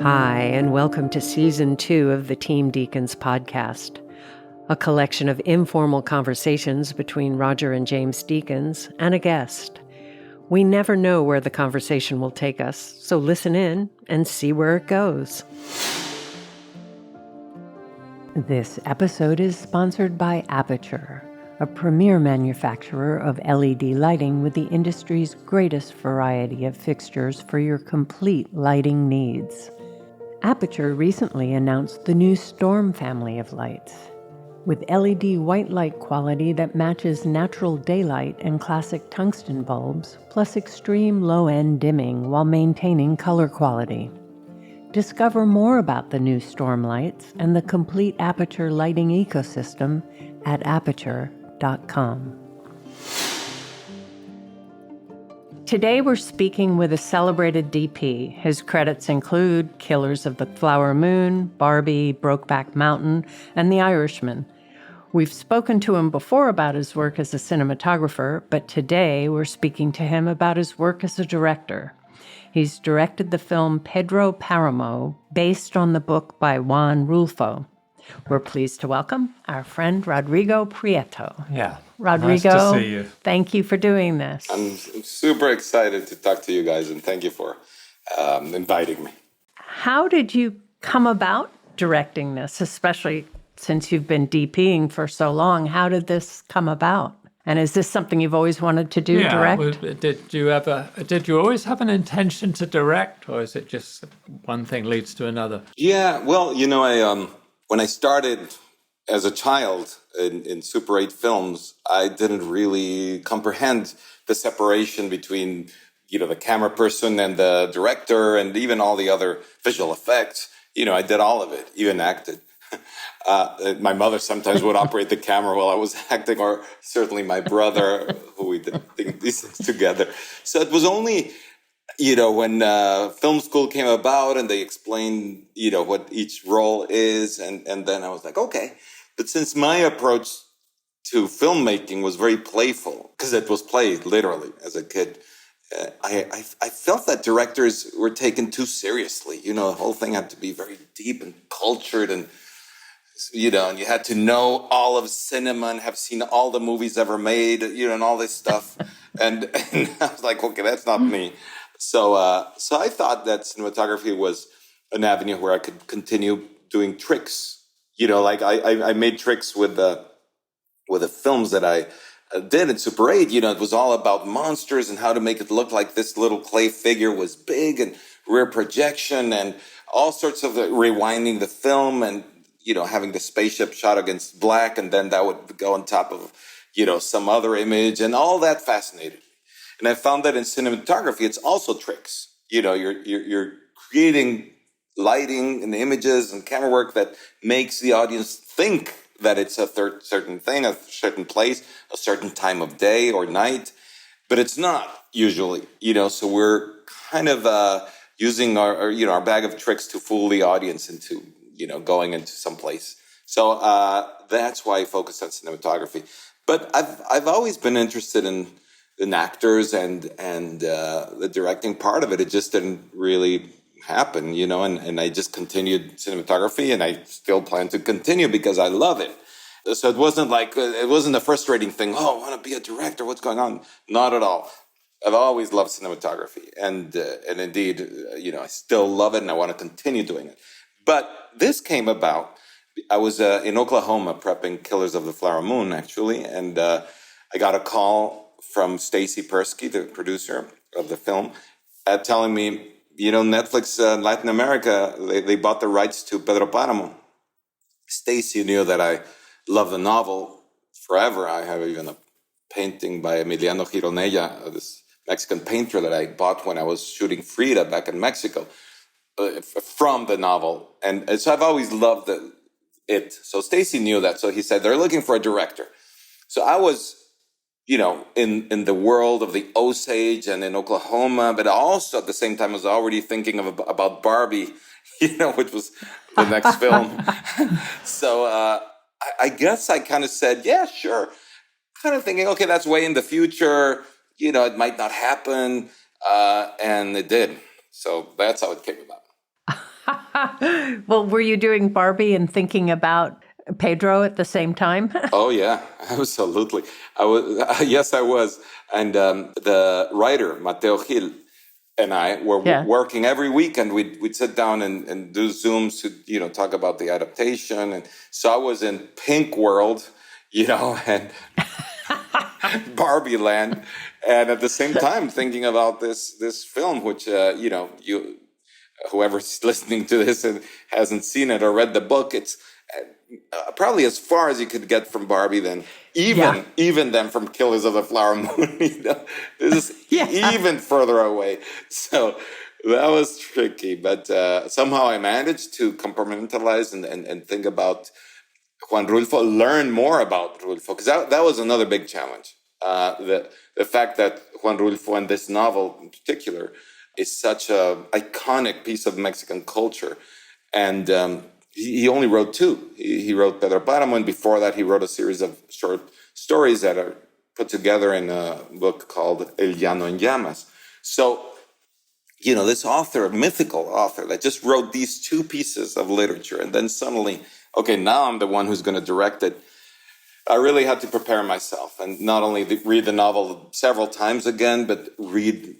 Hi, and welcome to Season 2 of the Team Deakins Podcast, a collection of informal conversations between Roger and James Deakins and a guest. We never know where the conversation will take us, so listen in and see where it goes. This episode is sponsored by Aperture, a premier manufacturer of LED lighting with the industry's greatest variety of fixtures for your complete lighting needs. Aperture recently announced the new Storm family of lights, with LED white light quality that matches natural daylight and classic tungsten bulbs, plus extreme low-end dimming while maintaining color quality. Discover more about the new Storm lights and the complete Aperture lighting ecosystem at aperture.com. Today we're speaking with a celebrated DP. His credits include Killers of the Flower Moon, Barbie, Brokeback Mountain, and The Irishman. We've spoken to him before about his work as a cinematographer, but today we're speaking to him about his work as a director. He's directed the film PEDRO PÁRAMO, based on the book by Juan Rulfo. We're pleased to welcome our friend Rodrigo Prieto. Yeah. Rodrigo, nice to see you. Thank you for doing this. I'm super excited to talk to you guys, and thank you for inviting me. How did you come about directing this, especially since you've been DPing for so long? How did this come about? And is this something you've always wanted to do, direct? Well, did you always have an intention to direct, or is it just one thing leads to another? Yeah, well, when I started as a child in Super 8 films, I didn't really comprehend the separation between, the camera person and the director and even all the other visual effects. I did all of it, even acted. My mother sometimes would operate the camera while I was acting, or certainly my brother, who we did these things together. So it was only, when film school came about and they explained, what each role is. And then I was like, okay. But since my approach to filmmaking was very playful, because it was played literally as a kid, I felt that directors were taken too seriously. The whole thing had to be very deep and cultured, and and you had to know all of cinema and have seen all the movies ever made, and all this stuff. and I was like, okay, that's not me. So I thought that cinematography was an avenue where I could continue doing tricks. I made tricks with the films that I did in Super 8. It was all about monsters and how to make it look like this little clay figure was big, and rear projection and all sorts of rewinding the film, and having the spaceship shot against black, and then that would go on top of, some other image, and all that fascinated me. And I found that in cinematography, it's also tricks. You're creating lighting and images and camera work that makes the audience think that it's a certain thing, a certain place, a certain time of day or night, but it's not usually. So we're kind of using our bag of tricks to fool the audience into going into some place. So that's why I focused on cinematography. But I've always been interested in actors and the directing part of it. It just didn't really happen, and I just continued cinematography, and I still plan to continue because I love it. So it wasn't a frustrating thing. Oh, I want to be a director. What's going on? Not at all. I've always loved cinematography, and indeed, I still love it, and I want to continue doing it. But this came about. I was in Oklahoma prepping Killers of the Flower Moon, actually, and I got a call from Stacy Persky, the producer of the film, telling me, Netflix Latin America, they bought the rights to PEDRO PÁRAMO. Stacy knew that I love the novel forever. I have even a painting by Emiliano Gironella, this Mexican painter that I bought when I was shooting Frida back in Mexico. From the novel. And so I've always loved it. So Stacy knew that. So he said, they're looking for a director. So I was, in the world of the Osage and in Oklahoma, but also at the same time I was already thinking about Barbie, which was the next film. So I guess I kind of said, yeah, sure. Kind of thinking, okay, that's way in the future. It might not happen. And it did. So that's how it came about. Well, were you doing Barbie and thinking about Pedro at the same time? Oh yeah, absolutely. I was yes, I was, and the writer Mateo Gil and I were working every week, and we'd sit down and do Zooms to talk about the adaptation. And so I was in Pink World, and Barbie Land, and at the same time thinking about this film, which whoever's listening to this and hasn't seen it or read the book, it's probably as far as you could get from Barbie, then even then from Killers of the Flower Moon. This is even further away. So that was tricky, but somehow I managed to compartmentalize and think about Juan Rulfo, learn more about Rulfo, because that was another big challenge. The fact that Juan Rulfo and this novel in particular is such a iconic piece of Mexican culture, and he only wrote two. He wrote Pedro Páramo, and before that he wrote a series of short stories that are put together in a book called El Llano en Llamas. So, this author, mythical author, that just wrote these two pieces of literature, and then suddenly, okay, now I'm the one who's going to direct it. I really had to prepare myself, and not only read the novel several times again, but read,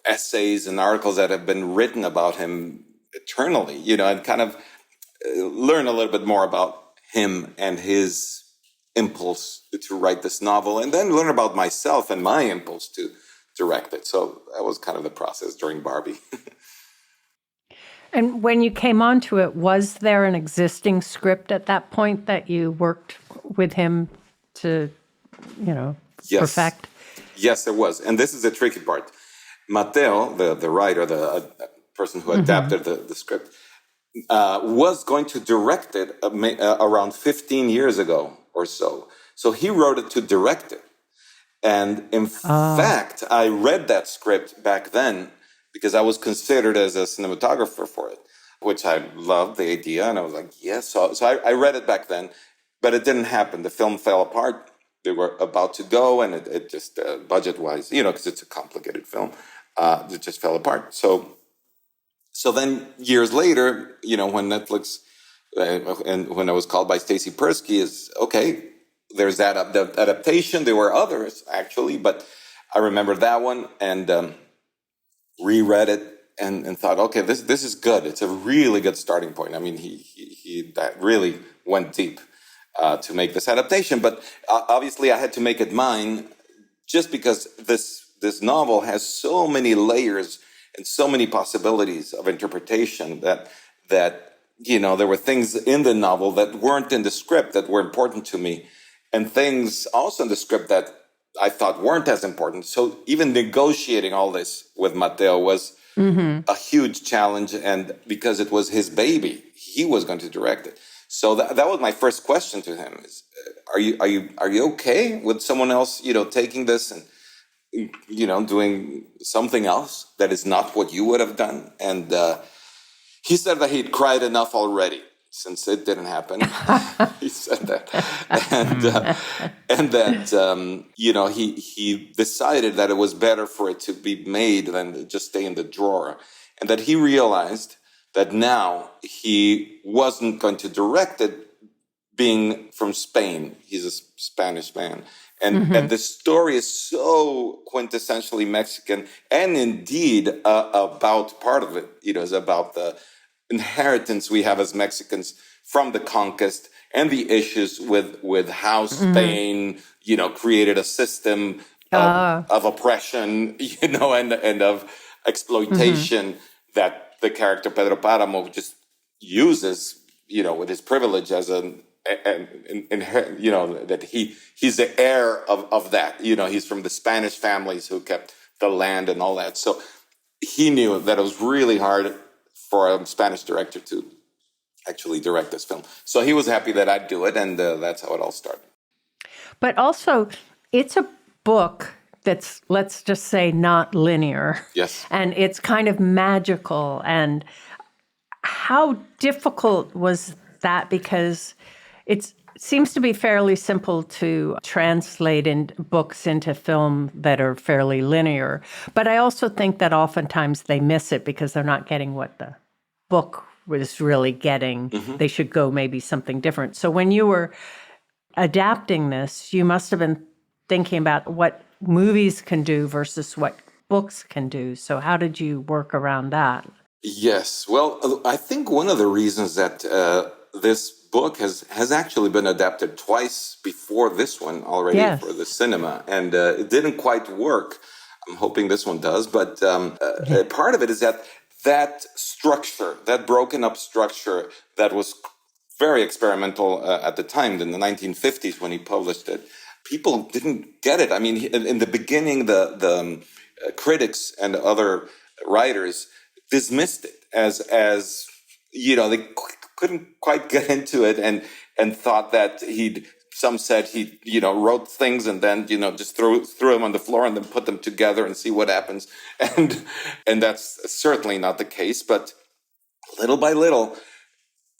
essays and articles that have been written about him eternally, and kind of learn a little bit more about him and his impulse to write this novel, and then learn about myself and my impulse to direct it. So that was kind of the process during Barbie. And when you came onto it, was there an existing script at that point that you worked with him to, perfect? Yes, there was. And this is the tricky part. Mateo, the writer, the person who adapted the script, was going to direct it around 15 years ago or so. So he wrote it to direct it. And in fact, I read that script back then because I was considered as a cinematographer for it, which I loved the idea. And I was like, yes. So I read it back then, but it didn't happen. The film fell apart. They were about to go, and it just, budget-wise, because it's a complicated film, it just fell apart. So then years later, when Netflix, and when I was called by Stacy Persky, is, okay, there's that adaptation. There were others, actually, but I remember that one and reread it and thought, okay, this is good. It's a really good starting point. I mean, he that really went deep to make this adaptation. But obviously, I had to make it mine, just because this novel has so many layers and so many possibilities of interpretation that there were things in the novel that weren't in the script that were important to me, and things also in the script that I thought weren't as important. So even negotiating all this with Mateo was a huge challenge, and because it was his baby, he was going to direct it. So that was my first question to him: is, are you okay with someone else, taking this and doing something else that is not what you would have done? And he said that he'd cried enough already since it didn't happen. He said that, and that he decided that it was better for it to be made than just stay in the drawer, and that he realized that now he wasn't going to direct it, being from Spain. He's a Spanish man. And the story is so quintessentially Mexican, and indeed about part of it, is about the inheritance we have as Mexicans from the conquest and the issues with how Spain, created a system of oppression, and of exploitation that the character Pedro Páramo just uses, with his privilege as that he's the heir of that. He's from the Spanish families who kept the land and all that. So he knew that it was really hard for a Spanish director to actually direct this film. So he was happy that I'd do it, and that's how it all started. But also, it's a book that's, let's just say, not linear. Yes. And it's kind of magical. And how difficult was that? Because it seems to be fairly simple to translate books into film that are fairly linear. But I also think that oftentimes they miss it because they're not getting what the book was really getting, they should go maybe something different. So when you were adapting this, you must have been thinking about what movies can do versus what books can do. So how did you work around that? Yes. Well, I think one of the reasons that this book has actually been adapted twice before this one already for the cinema, and it didn't quite work. I'm hoping this one does, but part of it is that structure, that broken up structure that was very experimental at the time, in the 1950s when he published it, people didn't get it. I mean, in the beginning, the critics and other writers dismissed it as they couldn't quite get into it, and thought that some said he wrote things and then just threw them on the floor and then put them together and see what happens, and that's certainly not the case. But little by little,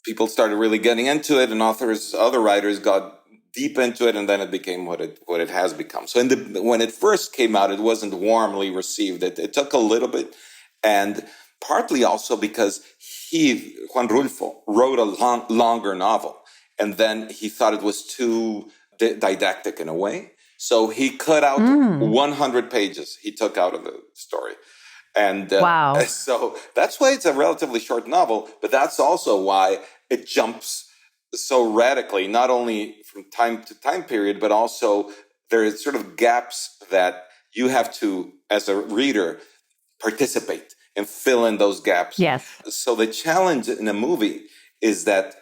people started really getting into it, and other writers got deep into it, and then it became what it has become. So when it first came out, it wasn't warmly received. It took a little bit, and partly also because Juan Rulfo, wrote a longer novel, and then he thought it was too didactic in a way. So he cut out 100 pages. He took out of the story. And wow. So that's why it's a relatively short novel, but that's also why it jumps so radically, not only from time to time period, but also there is sort of gaps that you have to, as a reader, participate and fill in those gaps. Yes. So the challenge in a movie is that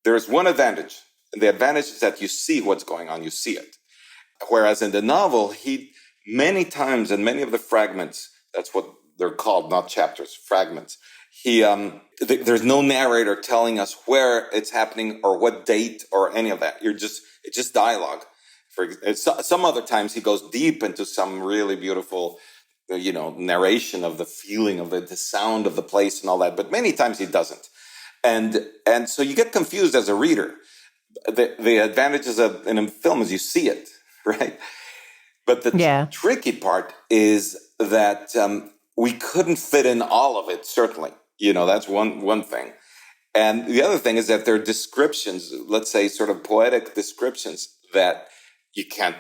there is one advantage. And the advantage is that you see what's going on, you see it. Whereas in the novel, he many times, in many of the fragments, that's what they're called, not chapters, fragments. There's no narrator telling us where it's happening or what date or any of that. It's just dialogue. Some other times he goes deep into some really beautiful, narration of the feeling of the sound of the place and all that. But many times he doesn't. And so you get confused as a reader. The advantages in a film is you see it, right? But the tricky part is that we couldn't fit in all of it, certainly. That's one thing. And the other thing is that there are descriptions, let's say sort of poetic descriptions that you can't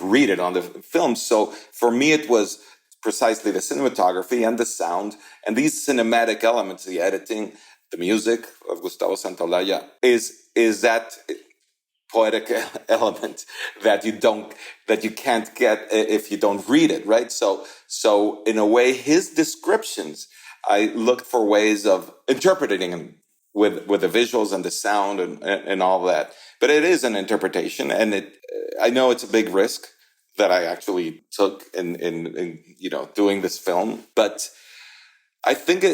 read it on the film. So for me, it was precisely the cinematography and the sound and these cinematic elements, the editing, the music of Gustavo Santaolalla is that poetic element that you can't get if you don't read it, right? So in a way, his descriptions, I looked for ways of interpreting them with the visuals and the sound and all that. But it is an interpretation, and I know it's a big risk that I actually took in doing this film. But I think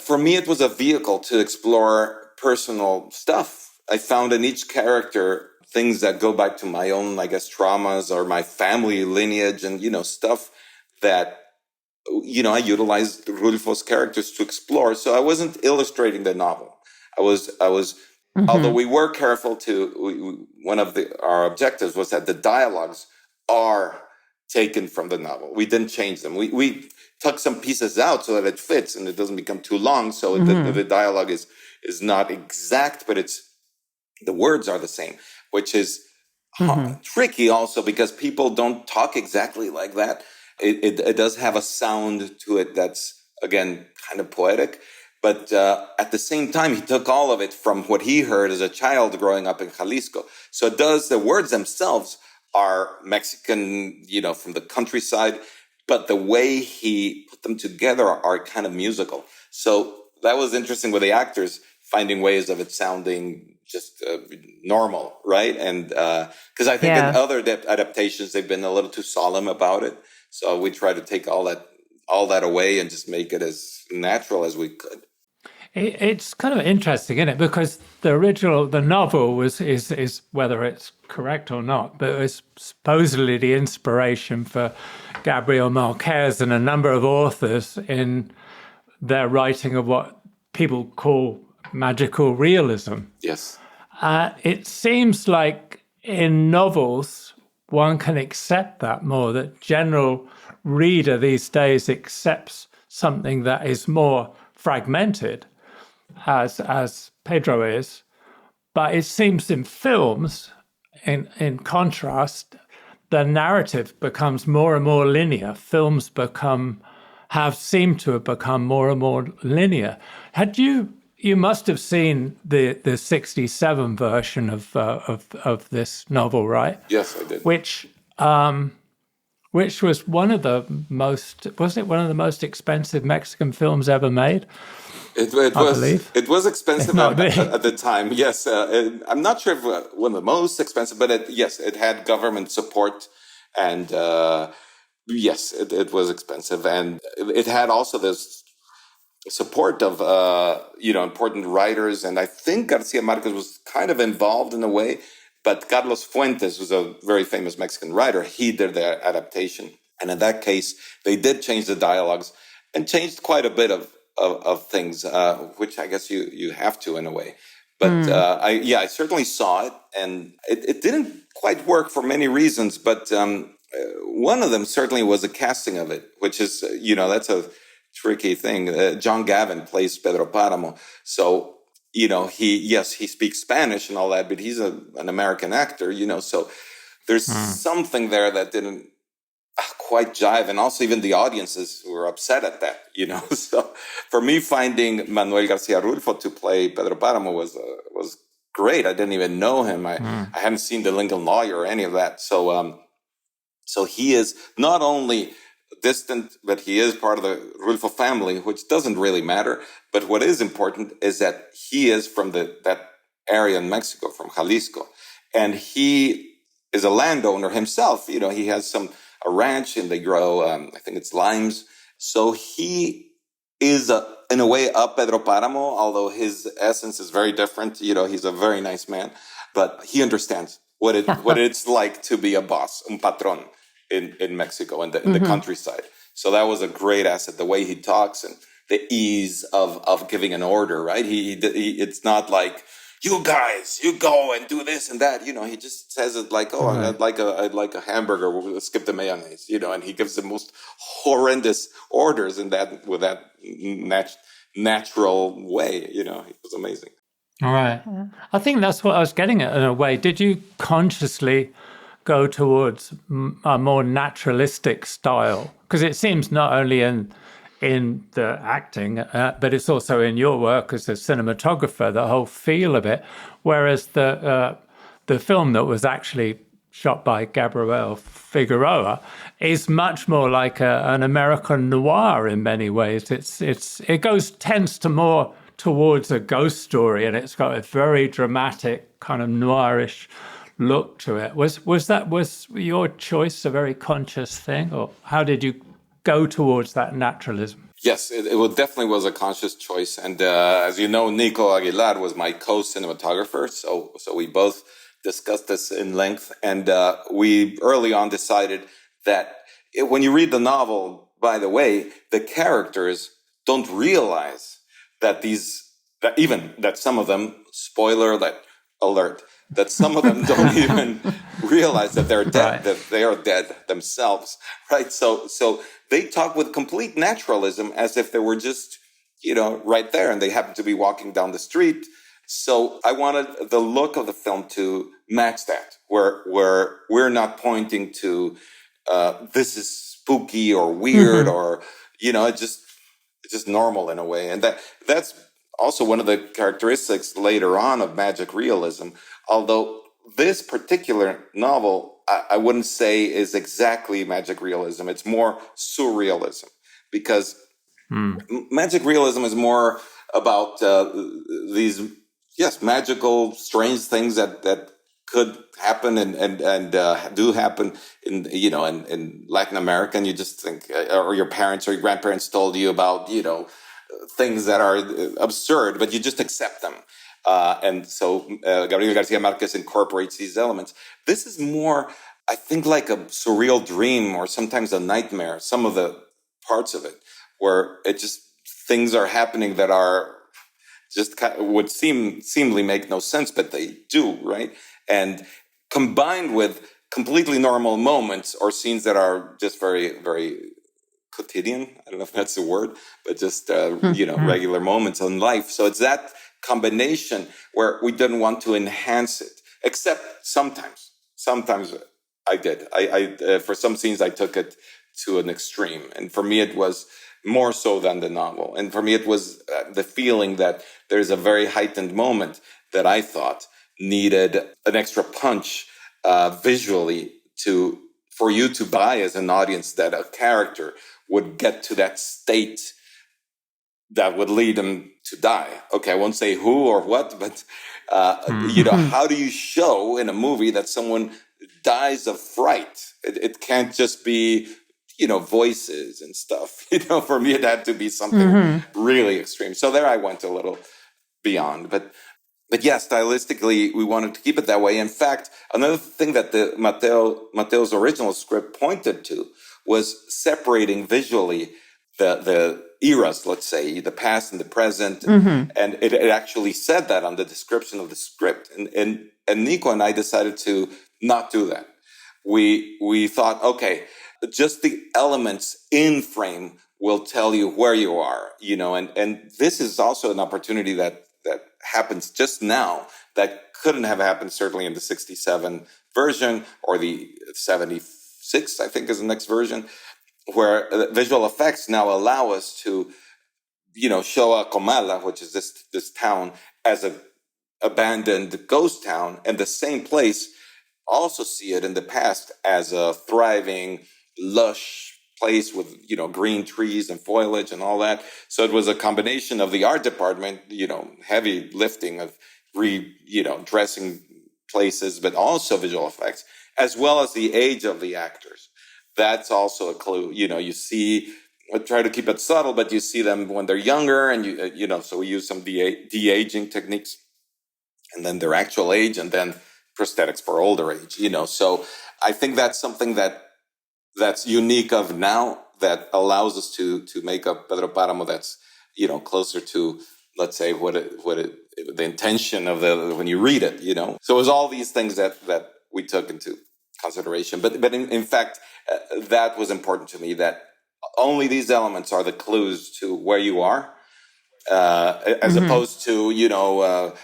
for me, it was a vehicle to explore personal stuff. I found in each character things that go back to my own, I guess, traumas or my family lineage and, stuff that, I utilized Rulfo's characters to explore. So I wasn't illustrating the novel. I was, although we were careful one of our objectives was that the dialogues are taken from the novel. We didn't change them. We took some pieces out so that it fits and it doesn't become too long. So the dialogue is not exact, but the words are the same, which is tricky also because people don't talk exactly like that. It does have a sound to it that's, again, kind of poetic. But at the same time, he took all of it from what he heard as a child growing up in Jalisco. So the words themselves are Mexican, from the countryside, but the way he put them together are kind of musical. So that was interesting with the actors, finding ways of it sounding just normal, right? And because I think in other adaptations, they've been a little too solemn about it. So we try to take all that away and just make it as natural as we could. It's kind of interesting, isn't it? Because the novel is whether it's correct or not, but it's supposedly the inspiration for Gabriel Marquez and a number of authors in their writing of what people call magical realism. Yes. It seems like in novels, one can accept that more, that general reader these days accepts something that is more fragmented as Pedro is. But it seems in films, in contrast, the narrative becomes more and more linear. Films seem to have become more and more linear. You must have seen the 67 version of this novel, right? Yes, I did. Which was one of the most expensive Mexican films ever made? It was expensive at the time. Yes, I'm not sure if one of the most expensive, but it had government support, and yes, it was expensive, and it had also this support of important writers, and I think Garcia Marquez was kind of involved in a way, but Carlos Fuentes, who's a very famous Mexican writer, he did the adaptation, and in that case, they did change the dialogues and changed quite a bit of things, which I guess you have to in a way. But I certainly saw it, and it didn't quite work for many reasons. But one of them certainly was the casting of it, which is that's a tricky thing. John Gavin plays Pedro Páramo, so he speaks Spanish and all that, but he's an American actor, so there's something there that didn't quite jive, and also even the audiences were upset at that, So for me, finding Manuel Garcia Rulfo to play Pedro Páramo was great. I didn't even know him. I hadn't seen The Lincoln Lawyer or any of that. So he is not only distant, but he is part of the Rulfo family, which doesn't really matter. But what is important is that he is from that area in Mexico, from Jalisco, and he is a landowner himself. He has a ranch, and they grow, I think it's limes. So he is, in a way, a Pedro Páramo, although his essence is very different. He's a very nice man, but he understands what it's like to be a boss, un patrón, in Mexico, in the countryside. So that was a great asset, the way he talks and the ease of giving an order, right? It's not like, you guys, you go and do this and that. He just says it like, I'd like a hamburger, we'll skip the mayonnaise, and he gives the most horrendous orders with that natural way. It was amazing. All right. Yeah. I think that's what I was getting at in a way. Did you consciously go towards a more naturalistic style? Because it seems not only in the acting, but it's also in your work as a cinematographer, the whole feel of it. Whereas the film that was actually shot by Gabriel Figueroa is much more like an American noir in many ways. It tends to more towards a ghost story, and it's got a very dramatic kind of noirish look to it. Was your choice a very conscious thing, or how did you go towards that naturalism? Yes, it definitely was a conscious choice. And as you know, Nico Aguilar was my co-cinematographer. So we both discussed this in length. And we early on decided that when you read the novel, by the way, the characters don't realize that some of them, spoiler alert, that some of them don't even realize that they're dead, right, that they are dead themselves, right? So they talk with complete naturalism as if they were just, right there, and they happen to be walking down the street. So I wanted the look of the film to match that, where we're not pointing to this is spooky or weird, or it's just normal in a way, and that's also one of the characteristics later on of magic realism. Although this particular novel, I wouldn't say is exactly magic realism. It's more surrealism, because magic realism is more about these, magical, strange things that could happen and do happen in Latin America. And you just think, or your parents or your grandparents told you about, things that are absurd, but you just accept them. And so Gabriel Garcia Marquez incorporates these elements. This is more, I think, like a surreal dream or sometimes a nightmare, some of the parts of it, where things are happening that are just would seemingly make no sense, but they do, right? And combined with completely normal moments or scenes that are just very, very quotidian. I don't know if that's a word, but just, regular moments in life. So it's that combination where we didn't want to enhance it, except sometimes I did. I for some scenes, I took it to an extreme. And for me, it was more so than the novel. And for me, it was the feeling that there's a very heightened moment that I thought needed an extra punch visually for you to buy as an audience that a character would get to that state that would lead him to die. Okay, I won't say who or what, but how do you show in a movie that someone dies of fright? It can't just be voices and stuff. For me, it had to be something really extreme. So there I went a little beyond, but yeah, stylistically, we wanted to keep it that way. In fact, another thing that the Mateo's original script pointed to was separating visually the eras, let's say, the past and the present. And it actually said that on the description of the script. And Nico and I decided to not do that. We thought, okay, just the elements in frame will tell you where you are, and this is also an opportunity that happens just now that couldn't have happened certainly in the 67 version or the 76, I think is the next version, where visual effects now allow us to, show a Comala, which is this town, as a abandoned ghost town, and the same place also see it in the past as a thriving, lush place with, green trees and foliage and all that. So it was a combination of the art department, heavy lifting of dressing places, but also visual effects, as well as the age of the actors. That's also a clue. You see, I try to keep it subtle, but you see them when they're younger, and so we use some de-aging techniques, and then their actual age, and then prosthetics for older age. So I think that's something that's unique of now, that allows us to make a Pedro Páramo that's closer to, let's say, what the intention of when you read it. So it was all these things that we took into consideration. But in fact, that was important to me, that only these elements are the clues to where you are, as opposed to,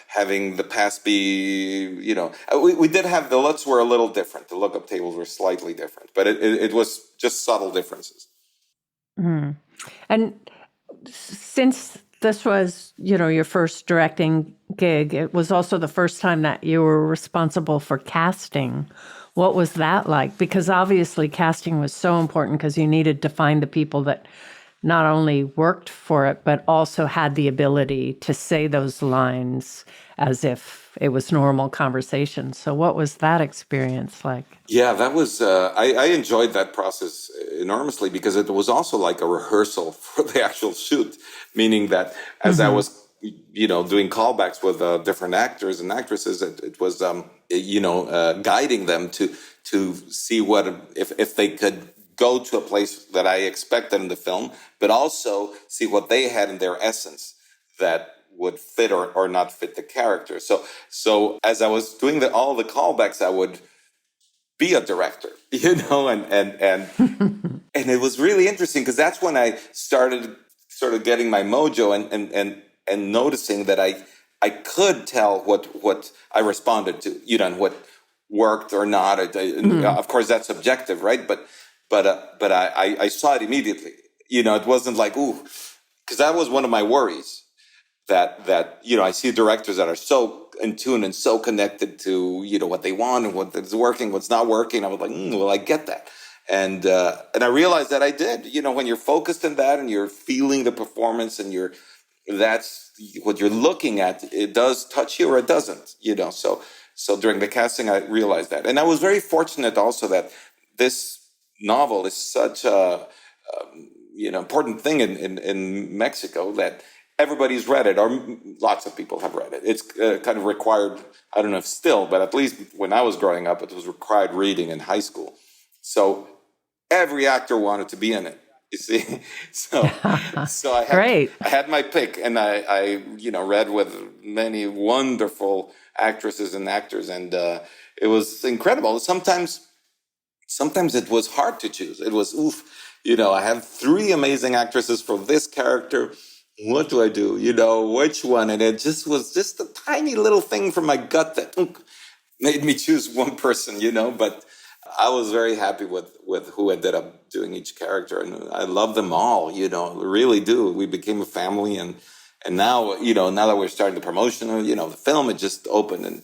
having the past be, we did have the looks were a little different. The lookup tables were slightly different, but it was just subtle differences. And since this was, your first directing gig, it was also the first time that you were responsible for casting. What was that like? Because obviously casting was so important, because you needed to find the people that not only worked for it, but also had the ability to say those lines as if it was normal conversation. So what was that experience like? Yeah, that was, I enjoyed that process enormously, because it was also like a rehearsal for the actual shoot, meaning that as I was, doing callbacks with different actors and actresses, it was, guiding them to see if they could go to a place that I expected in the film, but also see what they had in their essence that would fit or not fit the character. So as I was doing all the callbacks, I would be a director, and it was really interesting, because that's when I started sort of getting my mojo and noticing that I could tell what I responded to, and what worked or not. Of course, that's subjective, right? But I saw it immediately. It wasn't like, ooh, because that was one of my worries, that I see directors that are so in tune and so connected to, what they want and what is working, what's not working. I was like, well, I get that. And I realized that I did. When you're focused on that and you're feeling the performance and that's what you're looking at, it does touch you or it doesn't, So during the casting, I realized that. And I was very fortunate also that this novel is such a important thing in Mexico, that everybody's read it, or lots of people have read it. It's kind of required, I don't know if still, but at least when I was growing up, it was required reading in high school. So every actor wanted to be in it, you see. So I had my pick, and I read with many wonderful actresses and actors, and it was incredible. Sometimes it was hard to choose. It was, I have 3 amazing actresses for this character. What do I do? Which one? And it just was just a tiny little thing from my gut that made me choose one person, but I was very happy with who ended up doing each character. And I love them all, really do. We became a family. And now, now that we're starting the promotion of, the film, it just opened in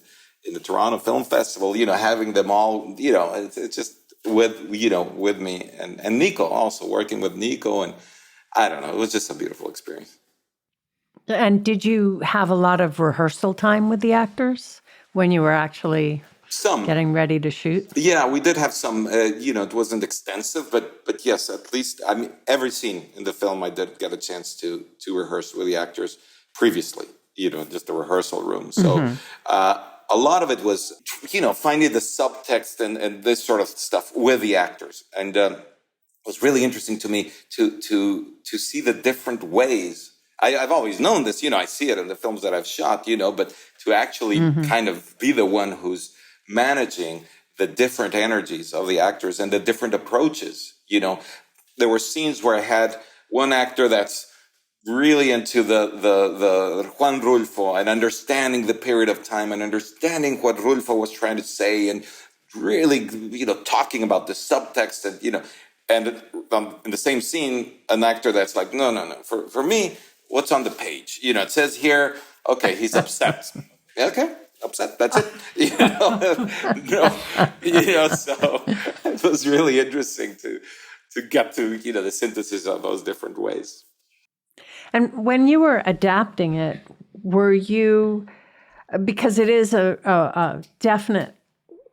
the Toronto Film Festival, having them all, it's just with me and Nico also, working with Nico. And I don't know, it was just a beautiful experience. And did you have a lot of rehearsal time with the actors when you were actually getting ready to shoot? Yeah, we did have some, it wasn't extensive, but yes, at least, every scene in the film, I did get a chance to rehearse with the actors previously, just the rehearsal room. So a lot of it was, finding the subtext and this sort of stuff with the actors. And it was really interesting to me to see the different ways. I've always known this, I see it in the films that I've shot, but to actually kind of be the one who's managing the different energies of the actors and the different approaches. There were scenes where I had one actor that's really into the Juan Rulfo and understanding the period of time and understanding what Rulfo was trying to say and really, talking about the subtext and, and in the same scene, an actor that's like, no. For me, what's on the page? It says here, okay, he's upset. Okay, upset. That's it. So it was really interesting to get to, the synthesis of those different ways. And when you were adapting it, were you, because it is a definite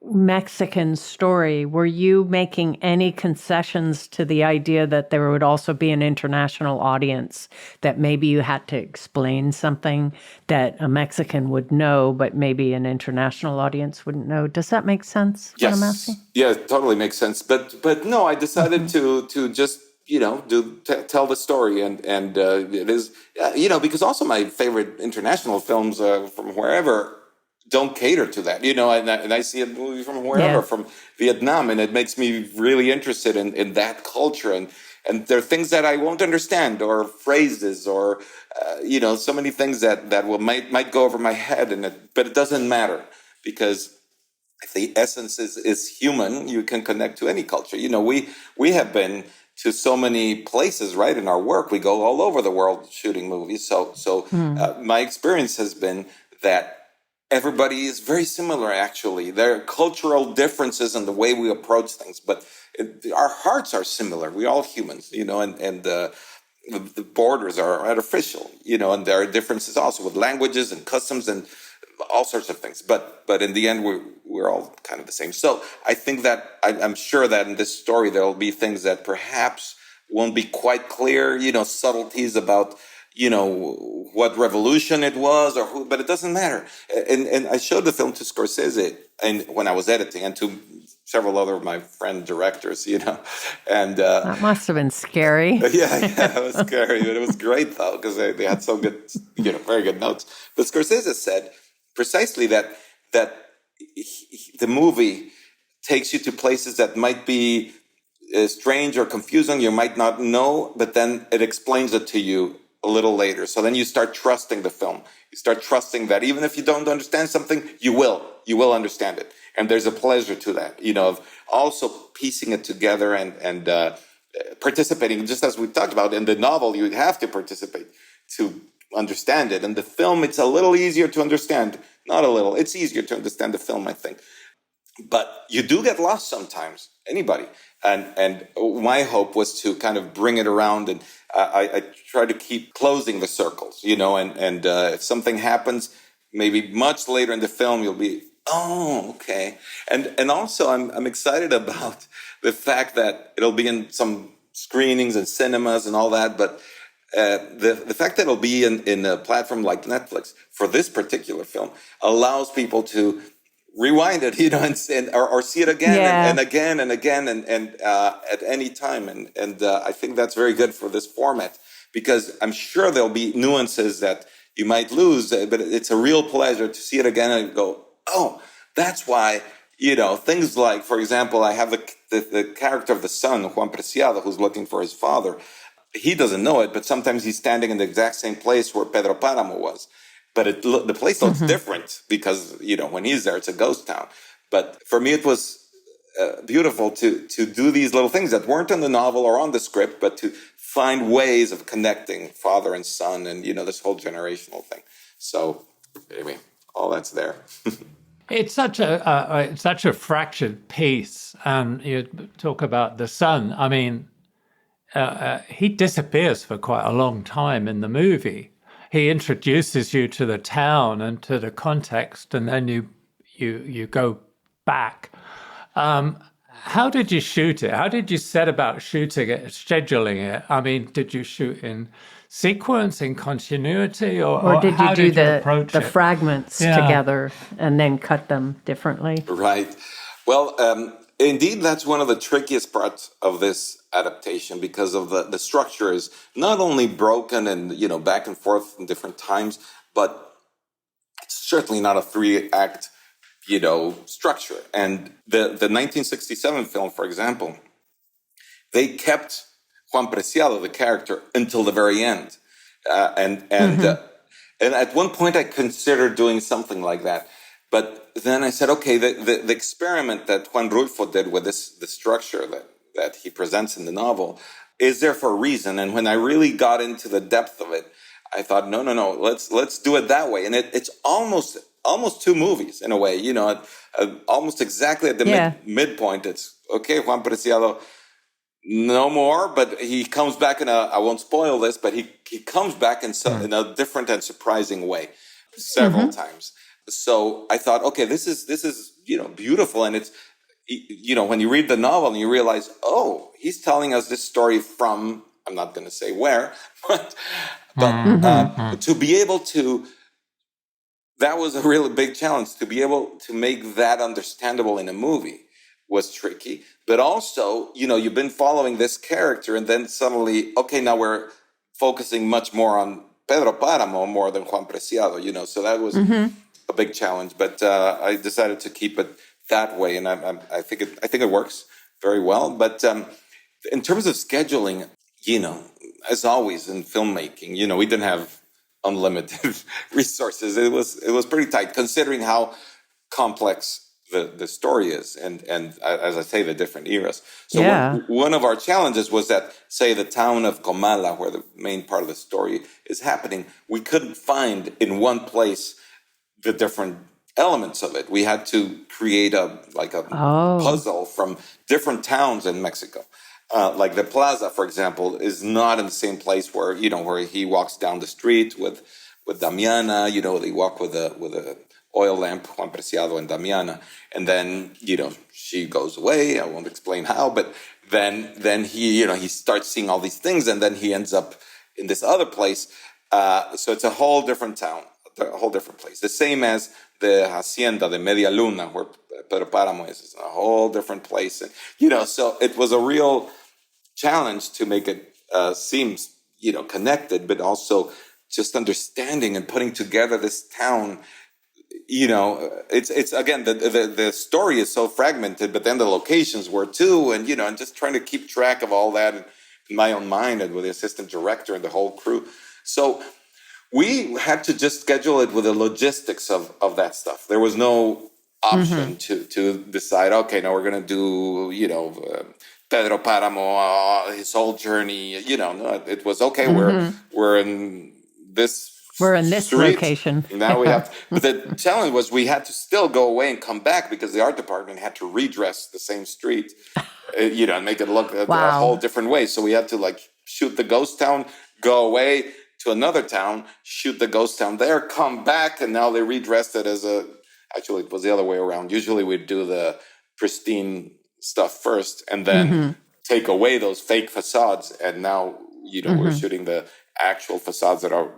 Mexican story, were you making any concessions to the idea that there would also be an international audience, that maybe you had to explain something that a Mexican would know, but maybe an international audience wouldn't know? Does that make sense? Yes. What I'm asking? Yeah, it totally makes sense. But no, I decided to just tell the story, and it is because also my favorite international films from wherever don't cater to that, and I see a movie from wherever, from Vietnam, and it makes me really interested in that culture, and there are things that I won't understand, or phrases, or so many things that might go over my head, but it doesn't matter, because if the essence is human, you can connect to any culture. We have been to so many places, right? In our work, we go all over the world shooting movies. So my experience has been that everybody is very similar, actually. There are cultural differences in the way we approach things, but our hearts are similar. We're all humans, and the borders are artificial, and there are differences also with languages and customs and all sorts of things. But in the end, we're all kind of the same. So I think that I'm sure that in this story, there will be things that perhaps won't be quite clear, subtleties about what revolution it was or who, but it doesn't matter. And I showed the film to Scorsese and when I was editing, and to several other of my friend directors, and that must have been scary. Yeah, it was scary, but it was great though, because they had so good, very good notes. But Scorsese said precisely that the movie takes you to places that might be strange or confusing, you might not know, but then it explains it to you a little later. So then you start trusting the film. You start trusting that even if you don't understand something, you will understand it. And there's a pleasure to that, of also piecing it together and participating. Just as we talked about in the novel, you have to participate to understand it. And the film, it's a little easier to understand. Not a little. It's easier to understand the film, I think. But you do get lost sometimes, anybody. And my hope was to kind of bring it around, and I try to keep closing the circles, and if something happens, maybe much later in the film, you'll be, oh, okay. And also I'm excited about the fact that it'll be in some screenings and cinemas and all that, but the fact that it'll be in a platform like Netflix for this particular film allows people to rewind it, or see it again and again and again and at any time. And I think that's very good for this format, because I'm sure there'll be nuances that you might lose, but it's a real pleasure to see it again and go, oh, that's why, things like, for example, I have the character of the son, Juan Preciado, who's looking for his father. He doesn't know it, but sometimes he's standing in the exact same place where Pedro Páramo was. But the place looks different because, when he's there, it's a ghost town. But for me, it was beautiful to do these little things that weren't in the novel or on the script, but to find ways of connecting father and son and, this whole generational thing. So, anyway, all that's there. It's such a fractured piece. And you talk about the son. I mean, he disappears for quite a long time in the movie. He introduces you to the town and to the context, and then you go back. How did you shoot it? How did you set about shooting it, scheduling it? I mean, did you shoot in sequence, in continuity, or did you do the fragments Yeah. together and then cut them differently? Right. Well, indeed, that's one of the trickiest parts of this adaptation because of the structure is not only broken and, back and forth in different times, but it's certainly not a 3-act, structure. And the 1967 film, for example, they kept Juan Preciado, the character, until the very end. And at one point I considered doing something like that. But then I said, okay, the experiment that Juan Rulfo did with the structure that he presents in the novel is there for a reason. And when I really got into the depth of it, I thought, no, let's do it that way. And it's almost 2 movies in a way, almost exactly at the midpoint. It's okay, Juan Preciado, no more, but he comes back I won't spoil this, but he comes back in a different and surprising way several times. So I thought, okay, this is beautiful, and it's when you read the novel and you realize, oh, he's telling us this story from, I'm not going to say where, but to be able to, that was a really big challenge. To be able to make that understandable in a movie was tricky, but also, you've been following this character, and then suddenly, okay, now we're focusing much more on Pedro Páramo more than Juan Preciado, so that was a big challenge, but I decided to keep it that way, and I think it works very well. But in terms of scheduling, as always in filmmaking, we didn't have unlimited resources. It was pretty tight, considering how complex the story is, and as I say, the different eras. So one of our challenges was that, say, the town of Comala, where the main part of the story is happening, we couldn't find in one place the different elements of it. We had to create a puzzle from different towns in Mexico. Like the plaza, for example, is not in the same place where he walks down the street with Damiana. They walk with a oil lamp, Juan Preciado and Damiana, and then she goes away. I won't explain how, but then he starts seeing all these things, and then he ends up in this other place. So it's a whole different town, a whole different place. The same as the hacienda de Media Luna, where Pedro Páramo is a whole different place, and so it was a real challenge to make it seem connected, but also just understanding and putting together this town. It's again, the story is so fragmented, but then the locations were too, and and just trying to keep track of all that in my own mind and with the assistant director and the whole crew. So we had to just schedule it with the logistics of that stuff. There was no option to decide, okay, now we're going to do, Pedro Páramo, his whole journey. No, it was okay. We're in this. We're in this street. Location. Now we have. But the challenge was we had to still go away and come back because the art department had to redress the same street, and make it look a whole different way. So we had to shoot the ghost town, go away to another town, shoot the ghost town there, come back, and now they redressed it as actually it was the other way around. Usually we'd do the pristine stuff first and then take away those fake facades, and now we're shooting the actual facades that are,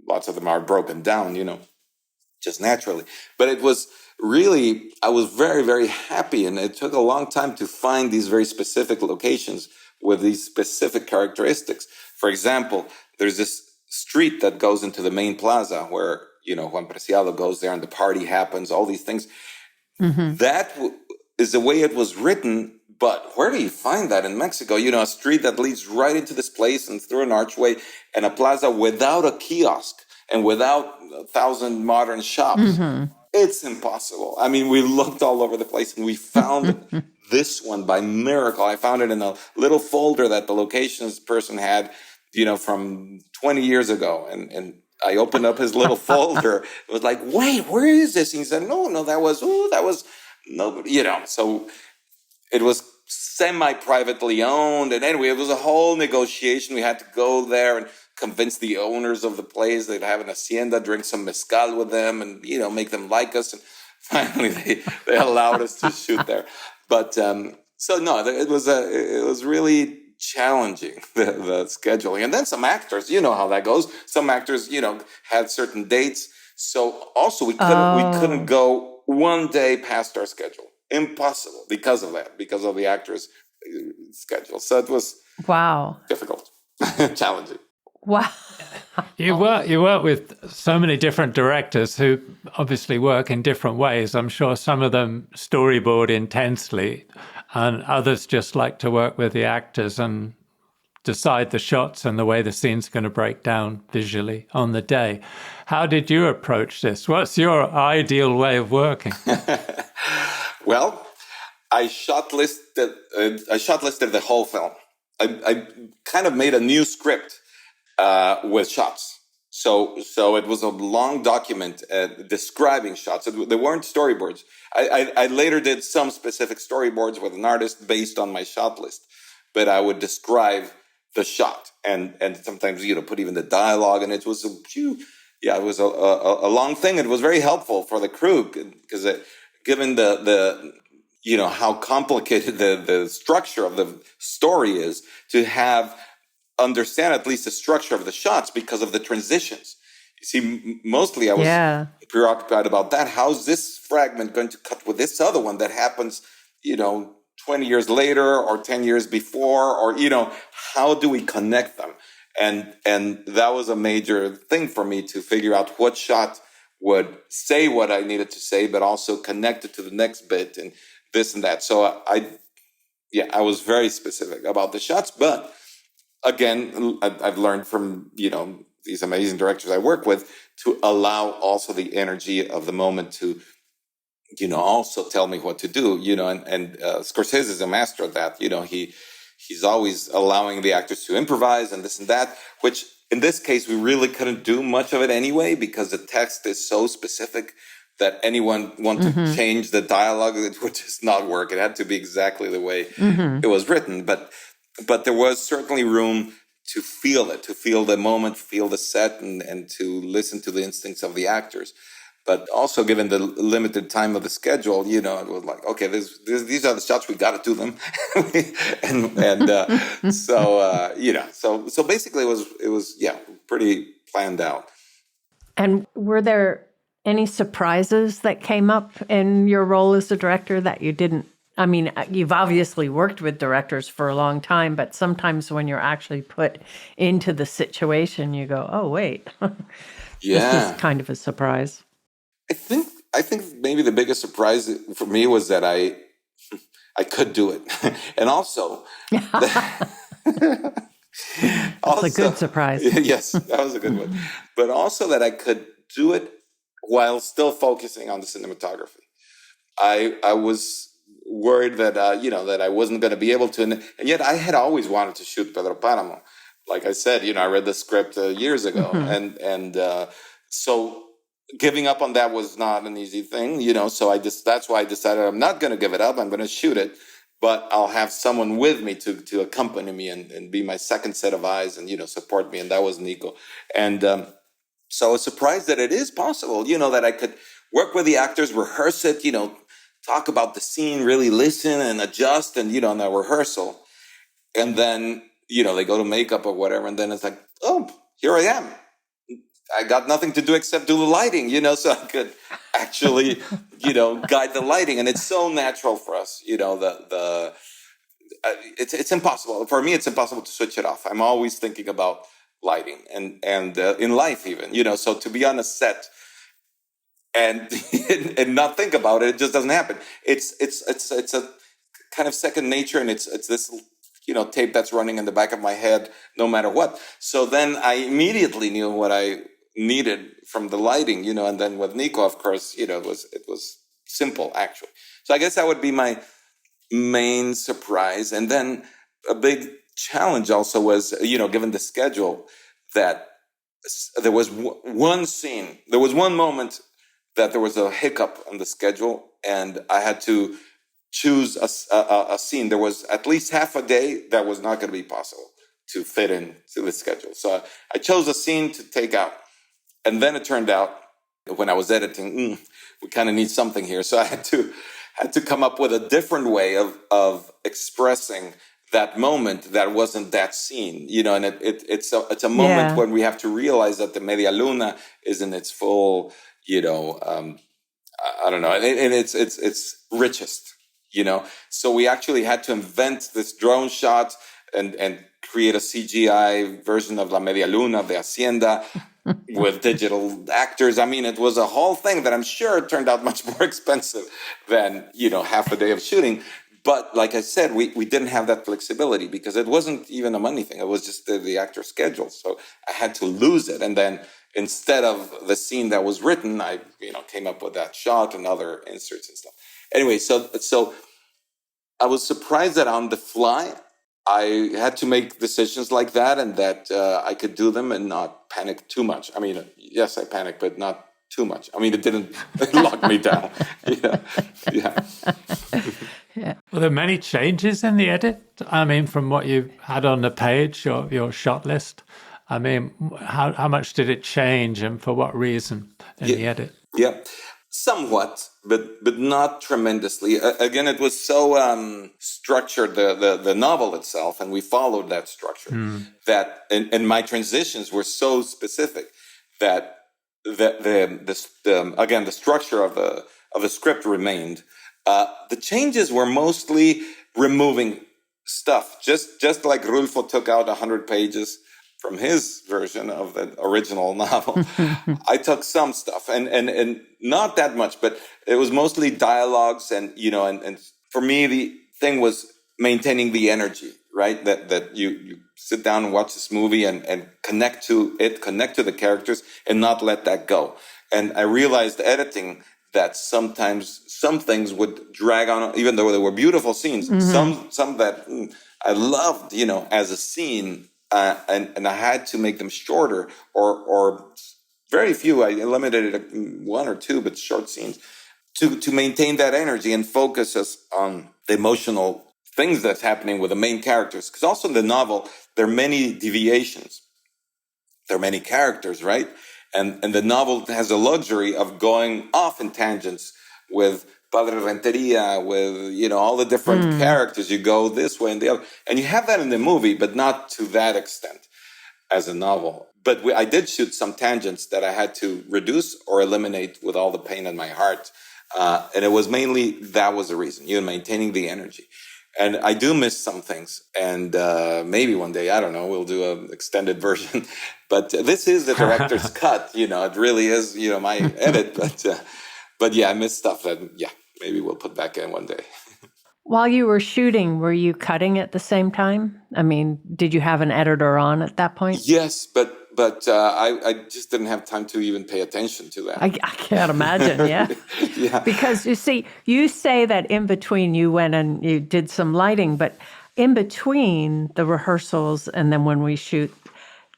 lots of them are broken down, just naturally. But it was really, I was very, very happy, and it took a long time to find these very specific locations with these specific characteristics. For example, there's this street that goes into the main plaza where, Juan Preciado goes there and the party happens, all these things. That is the way it was written. But where do you find that in Mexico? You know, a street that leads right into this place and through an archway and a plaza without a kiosk and without 1,000 modern shops. It's impossible. I mean, we looked all over the place and we found this one by miracle. I found it in a little folder that the locations person had, you know, from 20 years ago. And I opened up his little folder. It was like, wait, where is this? And he said, no, that was nobody, you know. So it was semi-privately owned. And anyway, it was a whole negotiation. We had to go there and convince the owners of the place they'd have an hacienda, drink some mezcal with them and, you know, make them like us. And finally they allowed us to shoot there. But so no, it was really challenging, the scheduling. And then some actors, you know how that goes. Some actors, you know, had certain dates. So also we couldn't go one day past our schedule. Impossible because of that, because of the actors' schedule. So it was difficult, challenging. Wow. You work with so many different directors who obviously work in different ways. I'm sure some of them storyboard intensely and others just like to work with the actors and decide the shots and the way the scene's going to break down visually on the day. How did you approach this? What's your ideal way of working? Well, I shotlisted the whole film. I kind of made a new script with shots. So it was a long document describing shots. There weren't storyboards. I later did some specific storyboards with an artist based on my shot list, but I would describe the shot and sometimes, you know, put even the dialogue. And it was it was a long thing. It was very helpful for the crew because given the you know how complicated the structure of the story is, to understand at least the structure of the shots because of the transitions. You see, mostly I was preoccupied about that. How's this fragment going to cut with this other one that happens, you know, 20 years later or 10 years before, or, you know, how do we connect them? And that was a major thing for me to figure out what shot would say what I needed to say, but also connect it to the next bit and this and that. So I was very specific about the shots, but again, I've learned from, you know, these amazing directors I work with to allow also the energy of the moment to, you know, also tell me what to do, you know, and Scorsese is a master at that. You know, he's always allowing the actors to improvise and this and that, which in this case, we really couldn't do much of it anyway, because the text is so specific that anyone want to change the dialogue, it would just not work. It had to be exactly the way it was written. But there was certainly room to feel it, to feel the moment, feel the set, and to listen to the instincts of the actors. But also, given the limited time of the schedule, you know, it was like, okay, these are the shots, we got to do them, you know, so basically, it was pretty planned out. And were there any surprises that came up in your role as a director that you didn't? I mean, you've obviously worked with directors for a long time, but sometimes when you're actually put into the situation, you go, "Oh, wait, this is kind of a surprise." I think maybe the biggest surprise for me was that I could do it, and also that's a good surprise. Yes, that was a good one. But also that I could do it while still focusing on the cinematography. I was worried that that I wasn't going to be able to, and yet I had always wanted to shoot PEDRO PÁRAMO. Like I said, you know, I read the script years ago, and so giving up on that was not an easy thing, you know. So that's why I decided I'm not going to give it up. I'm going to shoot it, but I'll have someone with me to accompany me and be my second set of eyes and, you know, support me. And that was Nico. And so I was surprised that it is possible, you know, that I could work with the actors, rehearse it, you know, talk about the scene, really listen and adjust, and, you know, in the rehearsal. And then, you know, they go to makeup or whatever. And then it's like, oh, here I am. I got nothing to do except do the lighting, you know, so I could actually, you know, guide the lighting. And it's so natural for us, you know, it's impossible. For me, it's impossible to switch it off. I'm always thinking about lighting and in life even, you know, so to be on a set and and not think about it. It just doesn't happen. It's a kind of second nature, and it's this tape that's running in the back of my head no matter what. So then I immediately knew what I needed from the lighting, and then with Nico, of course, it was simple actually. So I guess that would be my main surprise. And then a big challenge also was, given the schedule, that there was one moment that there was a hiccup on the schedule, and I had to choose a scene. There was at least half a day that was not going to be possible to fit into the schedule. So I chose a scene to take out. And then it turned out, when I was editing, we kind of need something here. So I had to come up with a different way of expressing that moment that wasn't that scene, and it's a moment when we have to realize that the Media Luna is in its full, I don't know, and it's richest, So we actually had to invent this drone shot and create a CGI version of La Media Luna, the Hacienda, with digital actors. I mean, it was a whole thing that I'm sure turned out much more expensive than, half a day of shooting. But like I said, we didn't have that flexibility because it wasn't even a money thing. It was just the actor's schedule. So I had to lose it. And then instead of the scene that was written, I, came up with that shot and other inserts and stuff. Anyway, so I was surprised that on the fly, I had to make decisions like that, and that I could do them and not panic too much. I mean, yes, I panicked, but not too much. I mean, it didn't lock me down. Yeah. Were there many changes in the edit? I mean, from what you had on the page, your shot list? I mean, how much did it change, and for what reason in the edit? Yeah, somewhat, but not tremendously. Again, it was so structured, the novel itself, and we followed that structure. That and my transitions were so specific that the structure of the script remained. The changes were mostly removing stuff, just like Rulfo took out 100 pages from his version of the original novel. I took some stuff and not that much, but it was mostly dialogues and for me, the thing was maintaining the energy, right? That you sit down and watch this movie and connect to the characters and not let that go. And I realized editing that sometimes some things would drag on, even though they were beautiful scenes. Mm-hmm. Some that I loved, as a scene, and I had to make them shorter, or very few. I eliminated one or two, but short scenes to maintain that energy and focus us on the emotional things that's happening with the main characters. Because also in the novel, there are many deviations. There are many characters, right? And the novel has the luxury of going off in tangents with Padre Renteria, with, all the different characters. You go this way and the other. And you have that in the movie, but not to that extent as a novel. But I did shoot some tangents that I had to reduce or eliminate with all the pain in my heart. And it was mainly, that was the reason, maintaining the energy. And I do miss some things. And maybe one day, I don't know, we'll do an extended version. But this is the director's cut. It really is, my edit. But yeah, I miss stuff that, maybe we'll put back in one day. While you were shooting, were you cutting at the same time? I mean, did you have an editor on at that point? Yes, but I just didn't have time to even pay attention to that. I can't imagine, yeah. Yeah. Because you say that in between you went and you did some lighting, but in between the rehearsals and then when we shoot,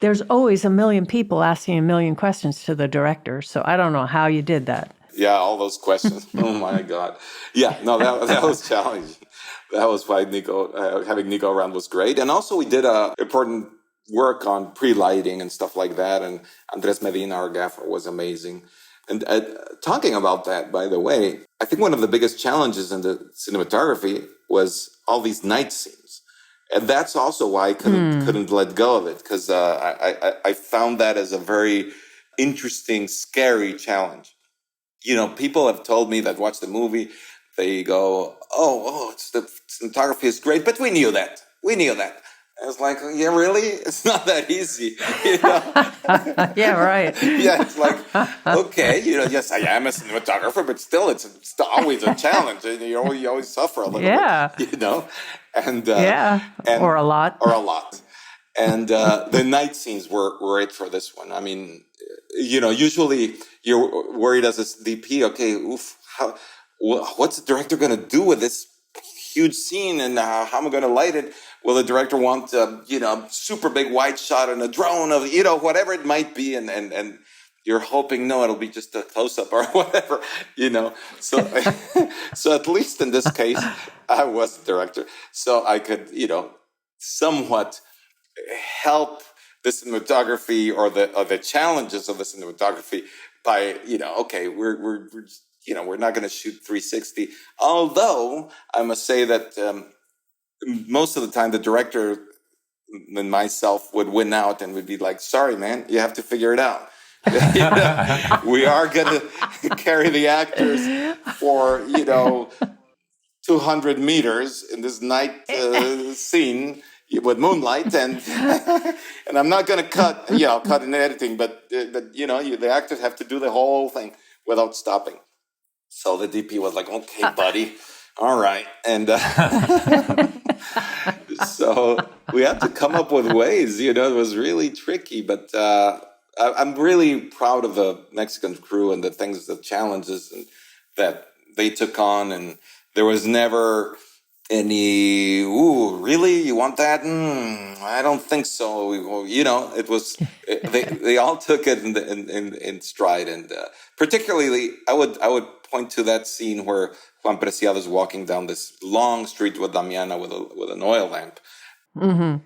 there's always a million people asking a million questions to the director. So I don't know how you did that. Yeah, all those questions. Oh my God. Yeah, no, that was challenging. That was why having Nico around was great. And also we did important work on pre-lighting and stuff like that. And Andres Medina, our gaffer, was amazing. And talking about that, by the way, I think one of the biggest challenges in the cinematography was all these night scenes. And that's also why I couldn't let go of it, because I found that as a very interesting, scary challenge. People have told me that watch the movie, they go, oh, the cinematography is great, but we knew that. I was like, yeah, really? It's not that easy. You know? Yeah, right. Yeah, it's like, okay, yes, I am a cinematographer, but still, it's always a challenge. And you always suffer a little bit, and or a lot. And the night scenes were it for this one. I mean, usually you're worried as a DP, okay, what's the director going to do with this huge scene, and how am I going to light it? Will the director want super big wide shot and a drone of whatever it might be, and you're hoping no, it'll be just a close up or whatever, So so at least in this case, I was the director, so I could somewhat help the cinematography or the challenges of the cinematography by okay, we're not going to shoot 360. Although I must say that most of the time the director and myself would win out and would be like, sorry, man, you have to figure it out. We are going to carry the actors for, 200 meters in this night scene with moonlight, and and I'm not going to cut in editing, but the actors have to do the whole thing without stopping. So the DP was like, okay, buddy, all right. And so we had to come up with ways, it was really tricky, but I'm really proud of the Mexican crew and the challenges that they took on. And there was never any, really? You want that? I don't think so. It was, they all took it in stride. And particularly, I would point to that scene where Juan Preciado is walking down this long street with Damiana with an oil lamp. Mm-hmm.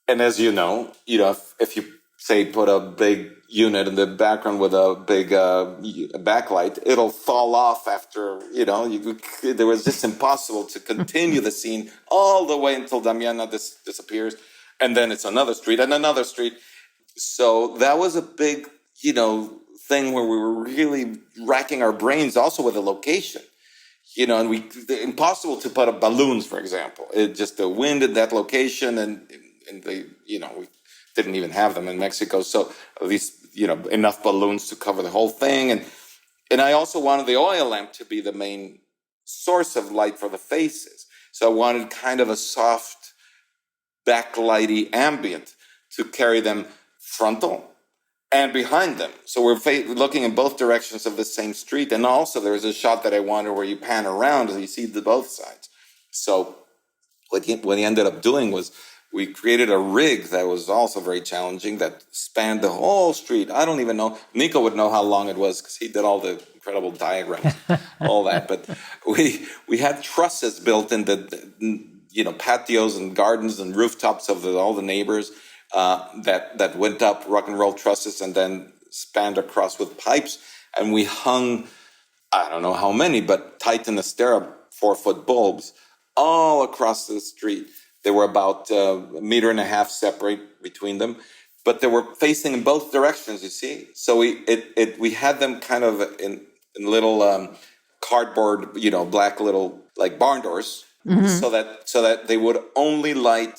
And as you know, if you say put a big unit in the background with a big backlight, it'll fall off after, there was just impossible to continue the scene all the way until Damiana disappears. And then it's another street and another street. So that was a big, thing where we were really racking our brains also with the location. And impossible to put up balloons, for example. It just the wind in that location, and they, we didn't even have them in Mexico. So at least, enough balloons to cover the whole thing. And I also wanted the oil lamp to be the main source of light for the faces. So I wanted kind of a soft, backlighty ambient to carry them frontal and behind them. So we're looking in both directions of the same street. And also there's a shot that I wanted where you pan around and you see both sides. So what he ended up doing was we created a rig that was also very challenging that spanned the whole street. I don't even know. Nico would know how long it was because he did all the incredible diagrams, all that. But we had trusses built in the patios and gardens and rooftops of all the neighbors. That went up, rock and roll trusses, and then spanned across with pipes. And we hung, I don't know how many, but Titan Astera 4-foot bulbs all across the street. They were about 1.5 meters separate between them, but they were facing in both directions, you see. So we had them kind of in little cardboard, black little like barn doors, mm-hmm. so that they would only light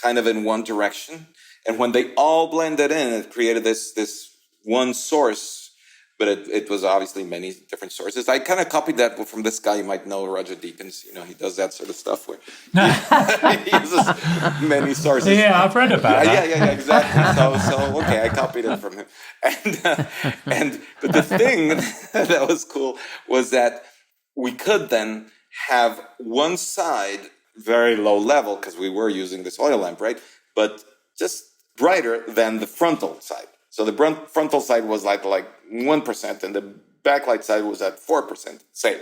kind of in one direction. And when they all blended in, it created this one source, but it was obviously many different sources. I kind of copied that from this guy you might know, rogerdeakins. He does that sort of stuff where he uses many sources. Yeah, I've read about that. Yeah, exactly. So okay, I copied it from him. But the thing that was cool was that we could then have one side very low level, because we were using this oil lamp, right? But just brighter than the frontal side. So the frontal side was like 1%, and the backlight side was at 4%, say.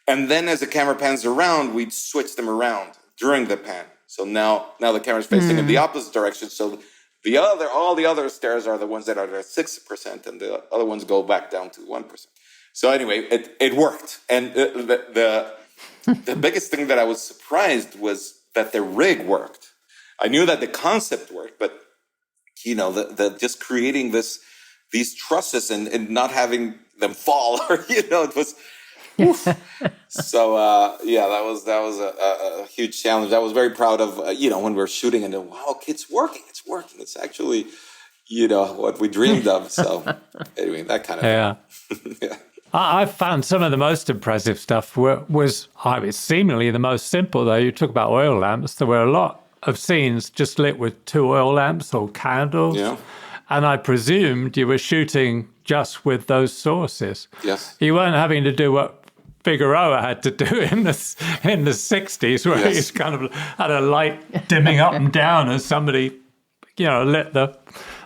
And then as the camera pans around, we'd switch them around during the pan. So now the camera's facing in the opposite direction. So all the other stairs are the ones that are at 6%, and the other ones go back down to 1%. So anyway, it worked. And the biggest thing that I was surprised was that the rig worked. I knew that the concept worked, but the just creating these trusses and not having them fall, or it was Oof. So that was a huge challenge. I was very proud of when we were shooting, and wow, okay, it's working. It's actually what we dreamed of. So anyway, that kind of thing. Yeah. I found some of the most impressive stuff was seemingly the most simple, though. You talk about oil lamps. There were a lot of scenes just lit with 2 oil lamps or candles. Yeah. And I presumed you were shooting just with those sources. Yes. You weren't having to do what Figueroa had to do in the 60s, where he's kind of had a light dimming up and down as somebody, lit the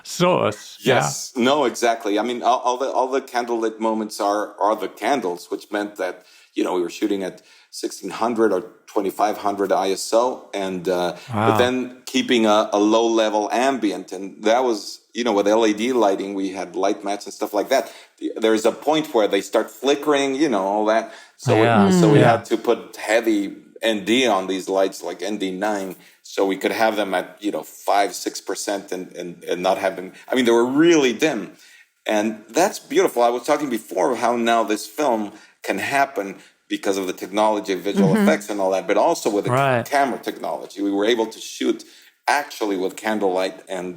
source. Yes. Yeah. No, exactly. I mean, all the candlelit moments are the candles, which meant that we were shooting at 1600 or 2500 ISO, and but then keeping a low level ambient, and that was with LED lighting, we had light mats and stuff like that. There's a point where they start flickering, all that. So we had to put heavy ND on these lights, like ND9, so we could have them at 5-6% and not have them. I mean, they were really dim, and that's beautiful. I was talking before of how now this film can happen because of the technology of visual effects and all that, but also with the camera technology. We were able to shoot actually with candlelight, and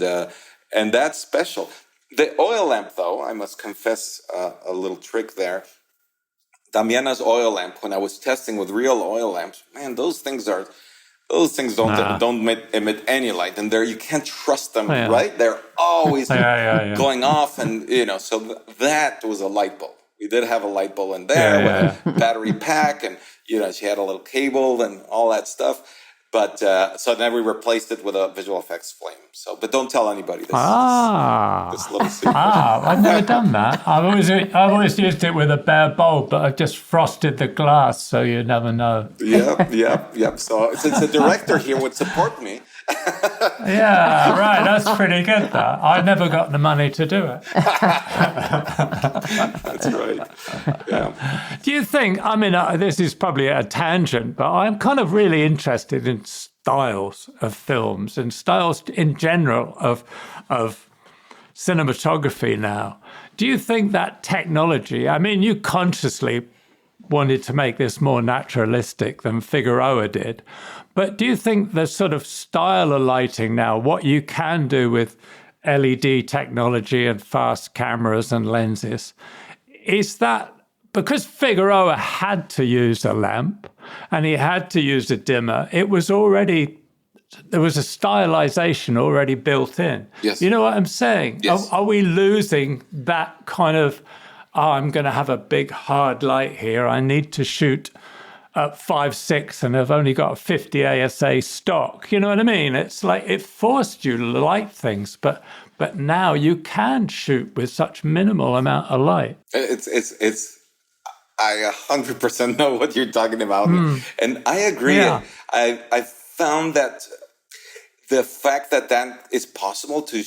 that's special. The oil lamp, though, I must confess a little trick there. Damiana's oil lamp, when I was testing with real oil lamps, man, those things don't emit any light, and you can't trust them, right? They're always going off, and so that was a light bulb. We did have a light bulb in there with a battery pack, and she had a little cable and all that stuff. But so then we replaced it with a visual effects flame. So, but don't tell anybody this. This little secret. I've never done that. I've always used it with a bare bulb, but I've just frosted the glass, so you never know. Yep. So since the director here would support me. Yeah, right. That's pretty good, that. I never got the money to do it. That's right. Yeah. Do you think, this is probably a tangent, but I'm kind of really interested in styles of films and styles in general of cinematography now. Do you think that technology, you consciously wanted to make this more naturalistic than Figueroa did, but do you think the sort of style of lighting now, what you can do with LED technology and fast cameras and lenses, is that because Figueroa had to use a lamp and he had to use a dimmer, there was a stylization already built in. Yes. You know what I'm saying? Yes. Are we losing that kind of, I'm going to have a big hard light here, I need to shoot at 5.6 and I've only got a 50 ASA stock. You know what I mean? It's like it forced you to light things, but now you can shoot with such minimal amount of light. I 100% know what you're talking about, and I agree. Yeah. I found that the fact that is possible to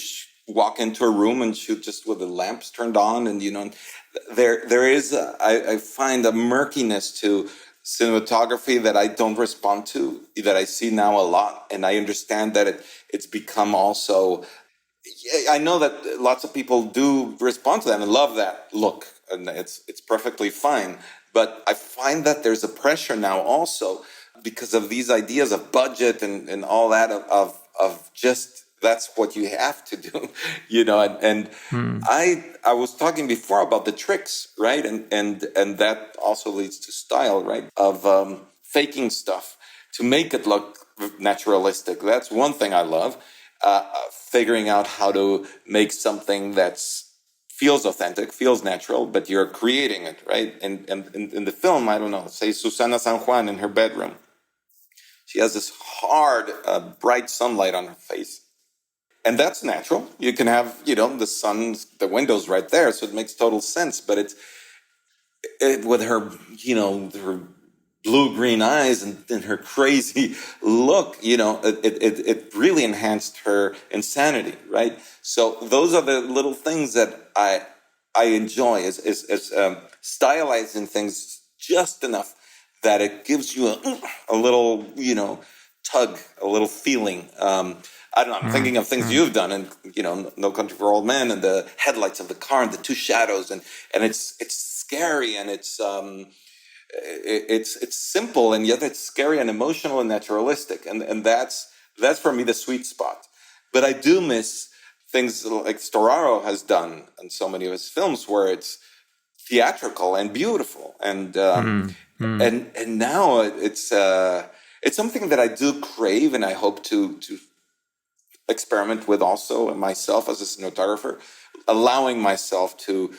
walk into a room and shoot just with the lamps turned on, and there is I find a murkiness to cinematography that I don't respond to, that I see now a lot, and I understand that it's become also. I know that lots of people do respond to that and love that look, and it's perfectly fine. But I find that there's a pressure now also because of these ideas of budget and all that of just that's what you have to do, I was talking before about the tricks, right? And that also leads to style, right? Of faking stuff to make it look naturalistic. That's one thing I love. Figuring out how to make something feels authentic, feels natural, but you're creating it, right? And in the film, I don't know, say Susana San Juan in her bedroom. She has this hard, bright sunlight on her face. And that's natural. You can have, the sun, the windows right there, so it makes total sense. But it's with her, her blue-green eyes and her crazy look, it really enhanced her insanity, right? So those are the little things that I enjoy is stylizing things just enough that it gives you a little, tug, a little feeling. I don't know, I'm thinking of things you've done and, No Country for Old Men and the headlights of the car and the two shadows and it's scary and it's it's simple, and yet it's scary and emotional and naturalistic, and that's for me the sweet spot. But I do miss things like Storaro has done in so many of his films, where it's theatrical and beautiful, and now it's something that I do crave, and I hope to experiment with also myself as a cinematographer, allowing myself to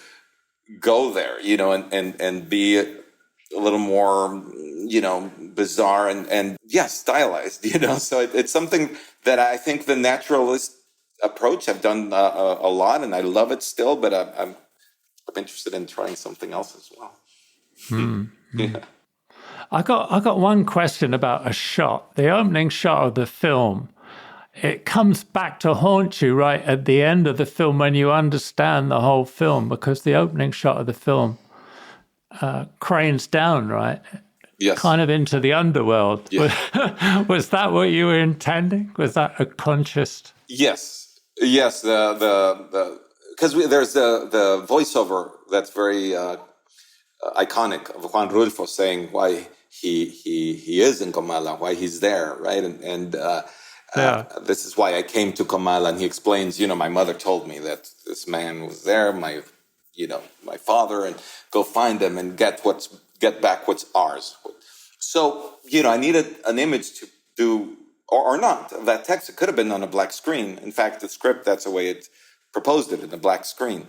go there, and be a little more, bizarre and stylized, So it's something that I think the naturalist approach I've done a lot, and I love it still, but I'm interested in trying something else as well. Yeah. I got one question about a shot. The opening shot of the film, it comes back to haunt you right at the end of the film when you understand the whole film, because the opening shot of the film cranes down, right? Yes. Kind of into the underworld. Yes. Was that what you were intending? Was that a conscious? Yes. Because there's the voiceover that's very iconic of Juan Rulfo saying why he is in Comala, why he's there, right? And this is why I came to Comala, and he explains, my mother told me that this man was there, my father, and go find him and get back what's ours. So, I needed an image to do, or not, that text. It could have been on a black screen. In fact, the script, that's the way it proposed it, in a black screen.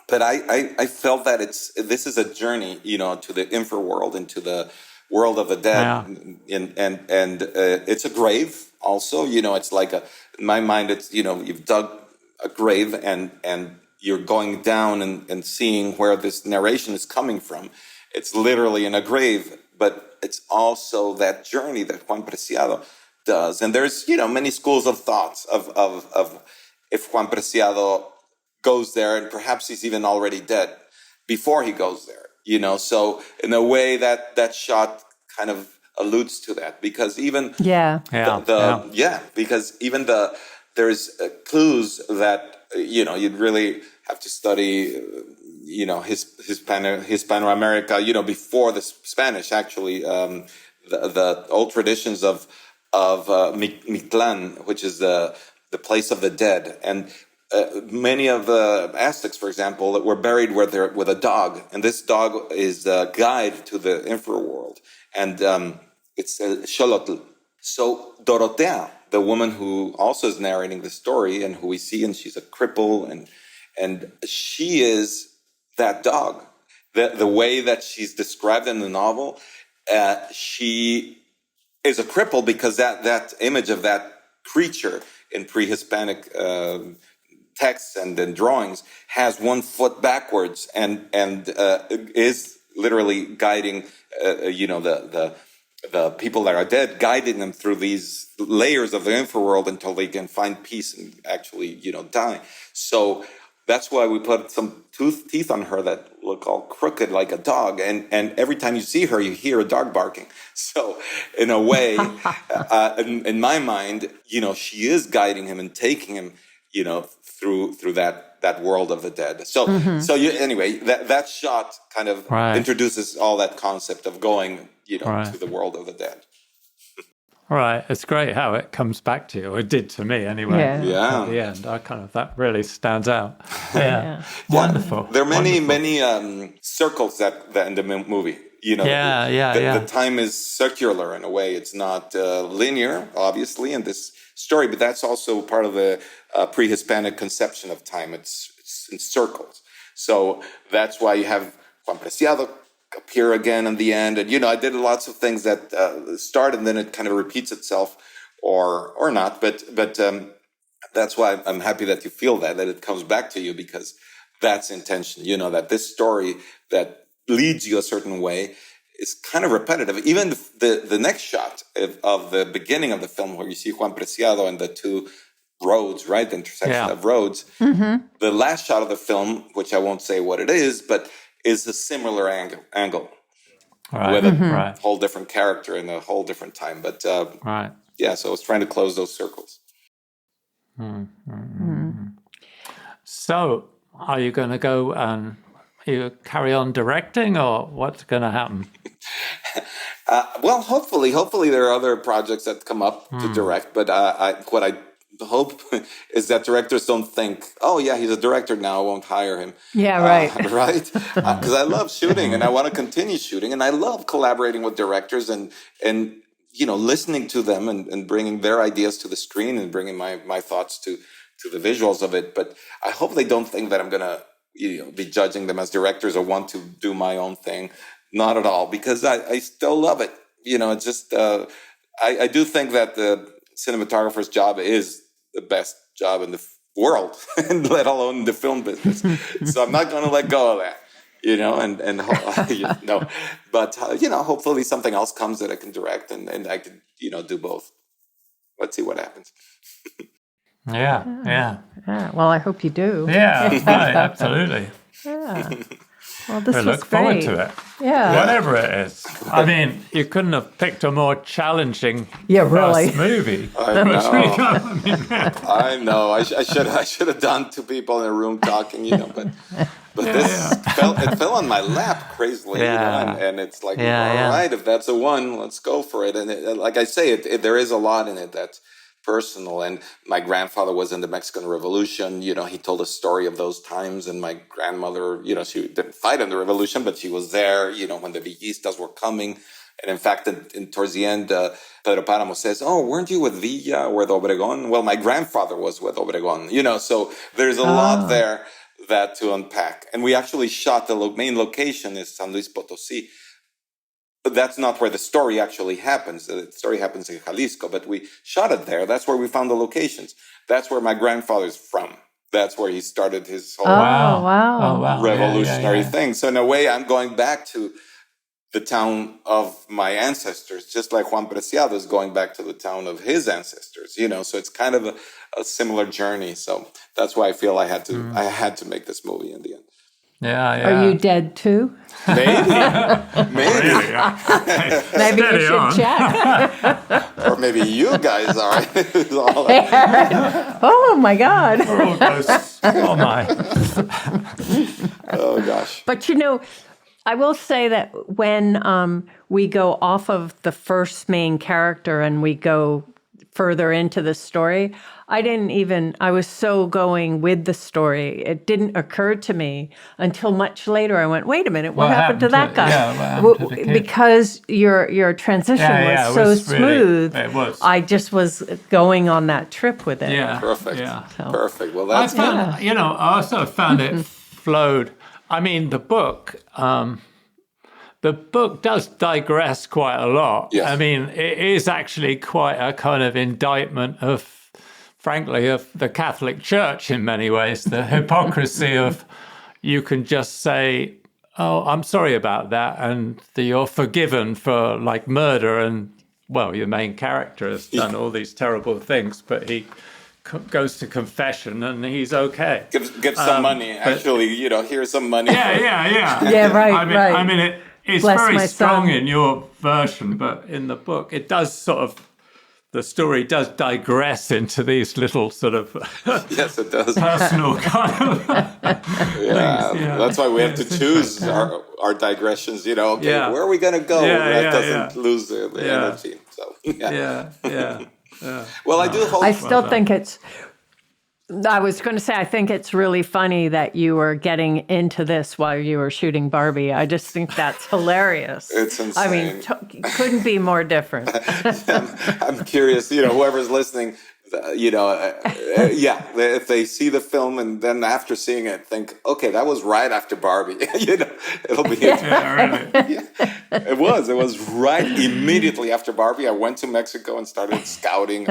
But I felt that this is a journey, to the infraworld, into the world of the dead, and it's a grave also. It's like in my mind, it's you've dug a grave and you're going down and seeing where this narration is coming from. It's literally in a grave, but it's also that journey that Juan Preciado does. And there's many schools of thoughts of if Juan Preciado goes there, and perhaps he's even already dead before he goes there, So in a way that shot kind of alludes to that, because even because even there's clues that you'd really have to study Hispanoamerica before the Spanish, actually, the old traditions of Mictlan, which is the place of the dead, and many of the Aztecs, for example, that were buried with a dog, and this dog is a guide to the infraworld, and it's Xolotl. So Dorotea, the woman who also is narrating the story and who we see, and she's a cripple, and she is that dog. The way that she's described in the novel, she is a cripple because that image of that creature in pre-Hispanic texts and then drawings has one foot backwards and is literally guiding the people that are dead, guiding them through these layers of the infraworld until they can find peace and actually die. So that's why we put some teeth on her that look all crooked like a dog, and every time you see her you hear a dog barking. So in a way, in my mind, she is guiding him and taking him through that world of the dead. So anyway, that shot kind of introduces all that concept of going to the world of the dead. Right, it's great how it comes back to you. It did to me anyway. Yeah. At the end, that really stands out. Yeah. Wonderful. There are many circles that in the movie. The time is circular in a way. It's not linear, obviously, in this story, but that's also part of the pre-Hispanic conception of time. It's in circles. So that's why you have Juan Preciado appear again in the end, and I did lots of things that start and then it kind of repeats itself, or not. But that's why I'm happy that you feel that it comes back to you, because that's intention. That this story that leads you a certain way is kind of repetitive. Even the next shot of the beginning of the film, where you see Juan Preciado and the two roads, right, the intersection of roads. Mm-hmm. The last shot of the film, which I won't say what it is, but is a similar angle with a whole different character in a whole different time. But so I was trying to close those circles. So are you going to go and you carry on directing, or what's going to happen? Well, hopefully there are other projects that come up to direct. But what I hope is that directors don't think, oh yeah, he's a director now, I won't hire him. Yeah, right. Right? Because I love shooting and I want to continue shooting, and I love collaborating with directors and listening to them and bringing their ideas to the screen and bringing my thoughts to the visuals of it. But I hope they don't think that I'm gonna be judging them as directors or want to do my own thing. Not at all, because I still love it. It's just I do think that the cinematographer's job is the best job in the world, and let alone the film business. So I'm not going to let go of that, But hopefully something else comes that I can direct, and I can do both. Let's see what happens. Yeah. Well, I hope you do. Yeah, right, absolutely. Yeah. Well, this I was look forward great. to it. Yeah. Whatever it is. I mean, you couldn't have picked a more challenging really. first movie. I know. I know. I should have done two people in a room talking, but it fell on my lap crazily, and it's like, all right, if that's a one, let's go for it. And like I say, there is a lot in it that's personal. And my grandfather was in the Mexican Revolution. He told a story of those times. And my grandmother, she didn't fight in the revolution, but she was there, when the Villistas were coming. And in fact, towards the end, Pedro Páramo says, "Oh, weren't you with Villa or with Obregón?" Well, my grandfather was with Obregón, so there's a lot there that to unpack. And we actually shot the main location is San Luis Potosí. But that's not where the story actually happens. The story happens in Jalisco, but we shot it there. That's where we found the locations. That's where my grandfather's from. That's where he started his whole revolutionary thing. So in a way, I'm going back to the town of my ancestors, just like Juan Preciado is going back to the town of his ancestors, So it's kind of a similar journey. So that's why I feel I had to make this movie in the end. Yeah. Are you dead too? Maybe. Maybe you should check. Or maybe you guys are. Oh my God. We're all ghosts. Oh my. Oh gosh. But I will say that when we go off of the first main character and we go further into the story, I was so going with the story. It didn't occur to me until much later. I went, wait a minute, what happened to that guy? Because your transition was so smooth. Really, it was. I just was going on that trip with it. Yeah. Perfect. Yeah. Perfect. Well, that's I also found it flowed. I mean, the book does digress quite a lot. Yes. I mean, it is actually quite a kind of indictment of the Catholic Church in many ways. The hypocrisy of you can just say, oh, I'm sorry about that, and you're forgiven for murder, and your main character has done all these terrible things, but he goes to confession and he's okay. Get some money. Actually, here's some money. Yeah, right. I mean, it's very strong in your version, but in the book, it does the story does digress into these little sort of yes, it does. Personal kind of things. Yeah, that's why we have to choose our digressions. Where are we going to go? That doesn't lose the energy. So yeah. Well, I do hope. I still think I was going to say, I think it's really funny that you were getting into this while you were shooting Barbie. I just think that's hilarious. It's insane. I mean, couldn't be more different. I'm curious, whoever's listening, if they see the film and then after seeing it think, okay, that was right after Barbie, it'll be It was right immediately after Barbie. I went to Mexico and started scouting,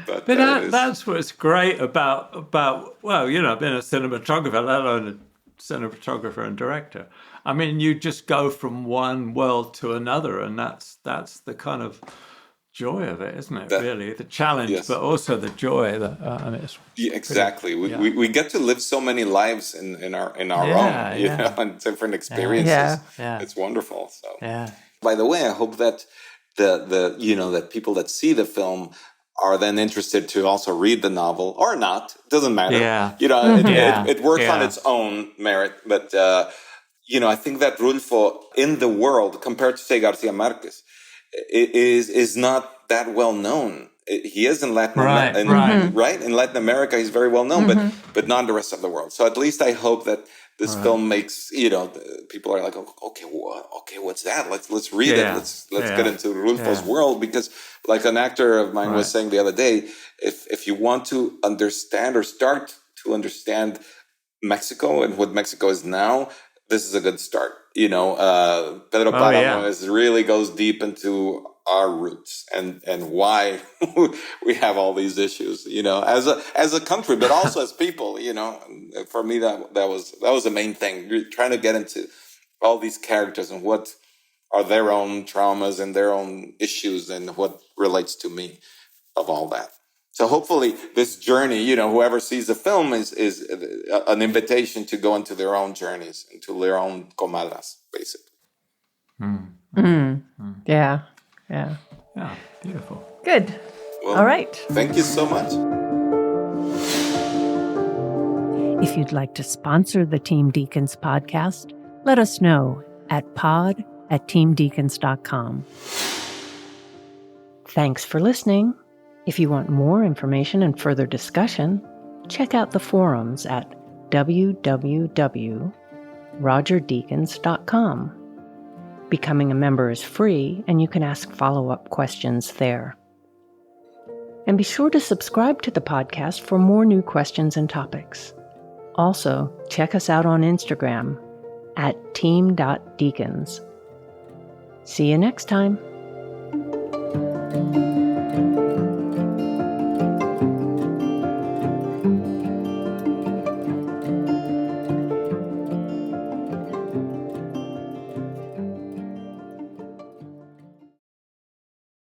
But that's what's great about being a cinematographer, let alone a cinematographer and director. I mean, you just go from one world to another, and that's the kind of joy of it, isn't it? Really, the challenge, but also the joy. Exactly. We get to live so many lives in our own, and different experiences. It's wonderful. So, by the way, I hope that that people that see the film are then interested to also read the novel or not. It doesn't matter. It works on its own merit, but. I think that Rulfo in the world, compared to, say, Garcia Marquez, is not that well known. He is in Latin America, right? In Latin America, he's very well known, but not in the rest of the world. So at least I hope that this film makes, people are like, okay, what's that? Let's read it. Let's get into Rulfo's world, because like an actor of mine was saying the other day, if you want to understand or start to understand Mexico and what Mexico is now, this is a good start. Pedro Páramo really goes deep into our roots and why we have all these issues, as a country, but also as people. For me, that was the main thing. You're trying to get into all these characters and what are their own traumas and their own issues and what relates to me of all that. So hopefully this journey, whoever sees the film is an invitation to go into their own journeys, into their own comadres, basically. Yeah. Yeah, beautiful. Good. Well, all right. Thank you so much. If you'd like to sponsor the Team Deakins podcast, let us know at pod@teamdeakins.com. Thanks for listening. If you want more information and further discussion, check out the forums at www.rogerdeakins.com. Becoming a member is free, and you can ask follow-up questions there. And be sure to subscribe to the podcast for more new questions and topics. Also, check us out on Instagram at team.deakins. See you next time.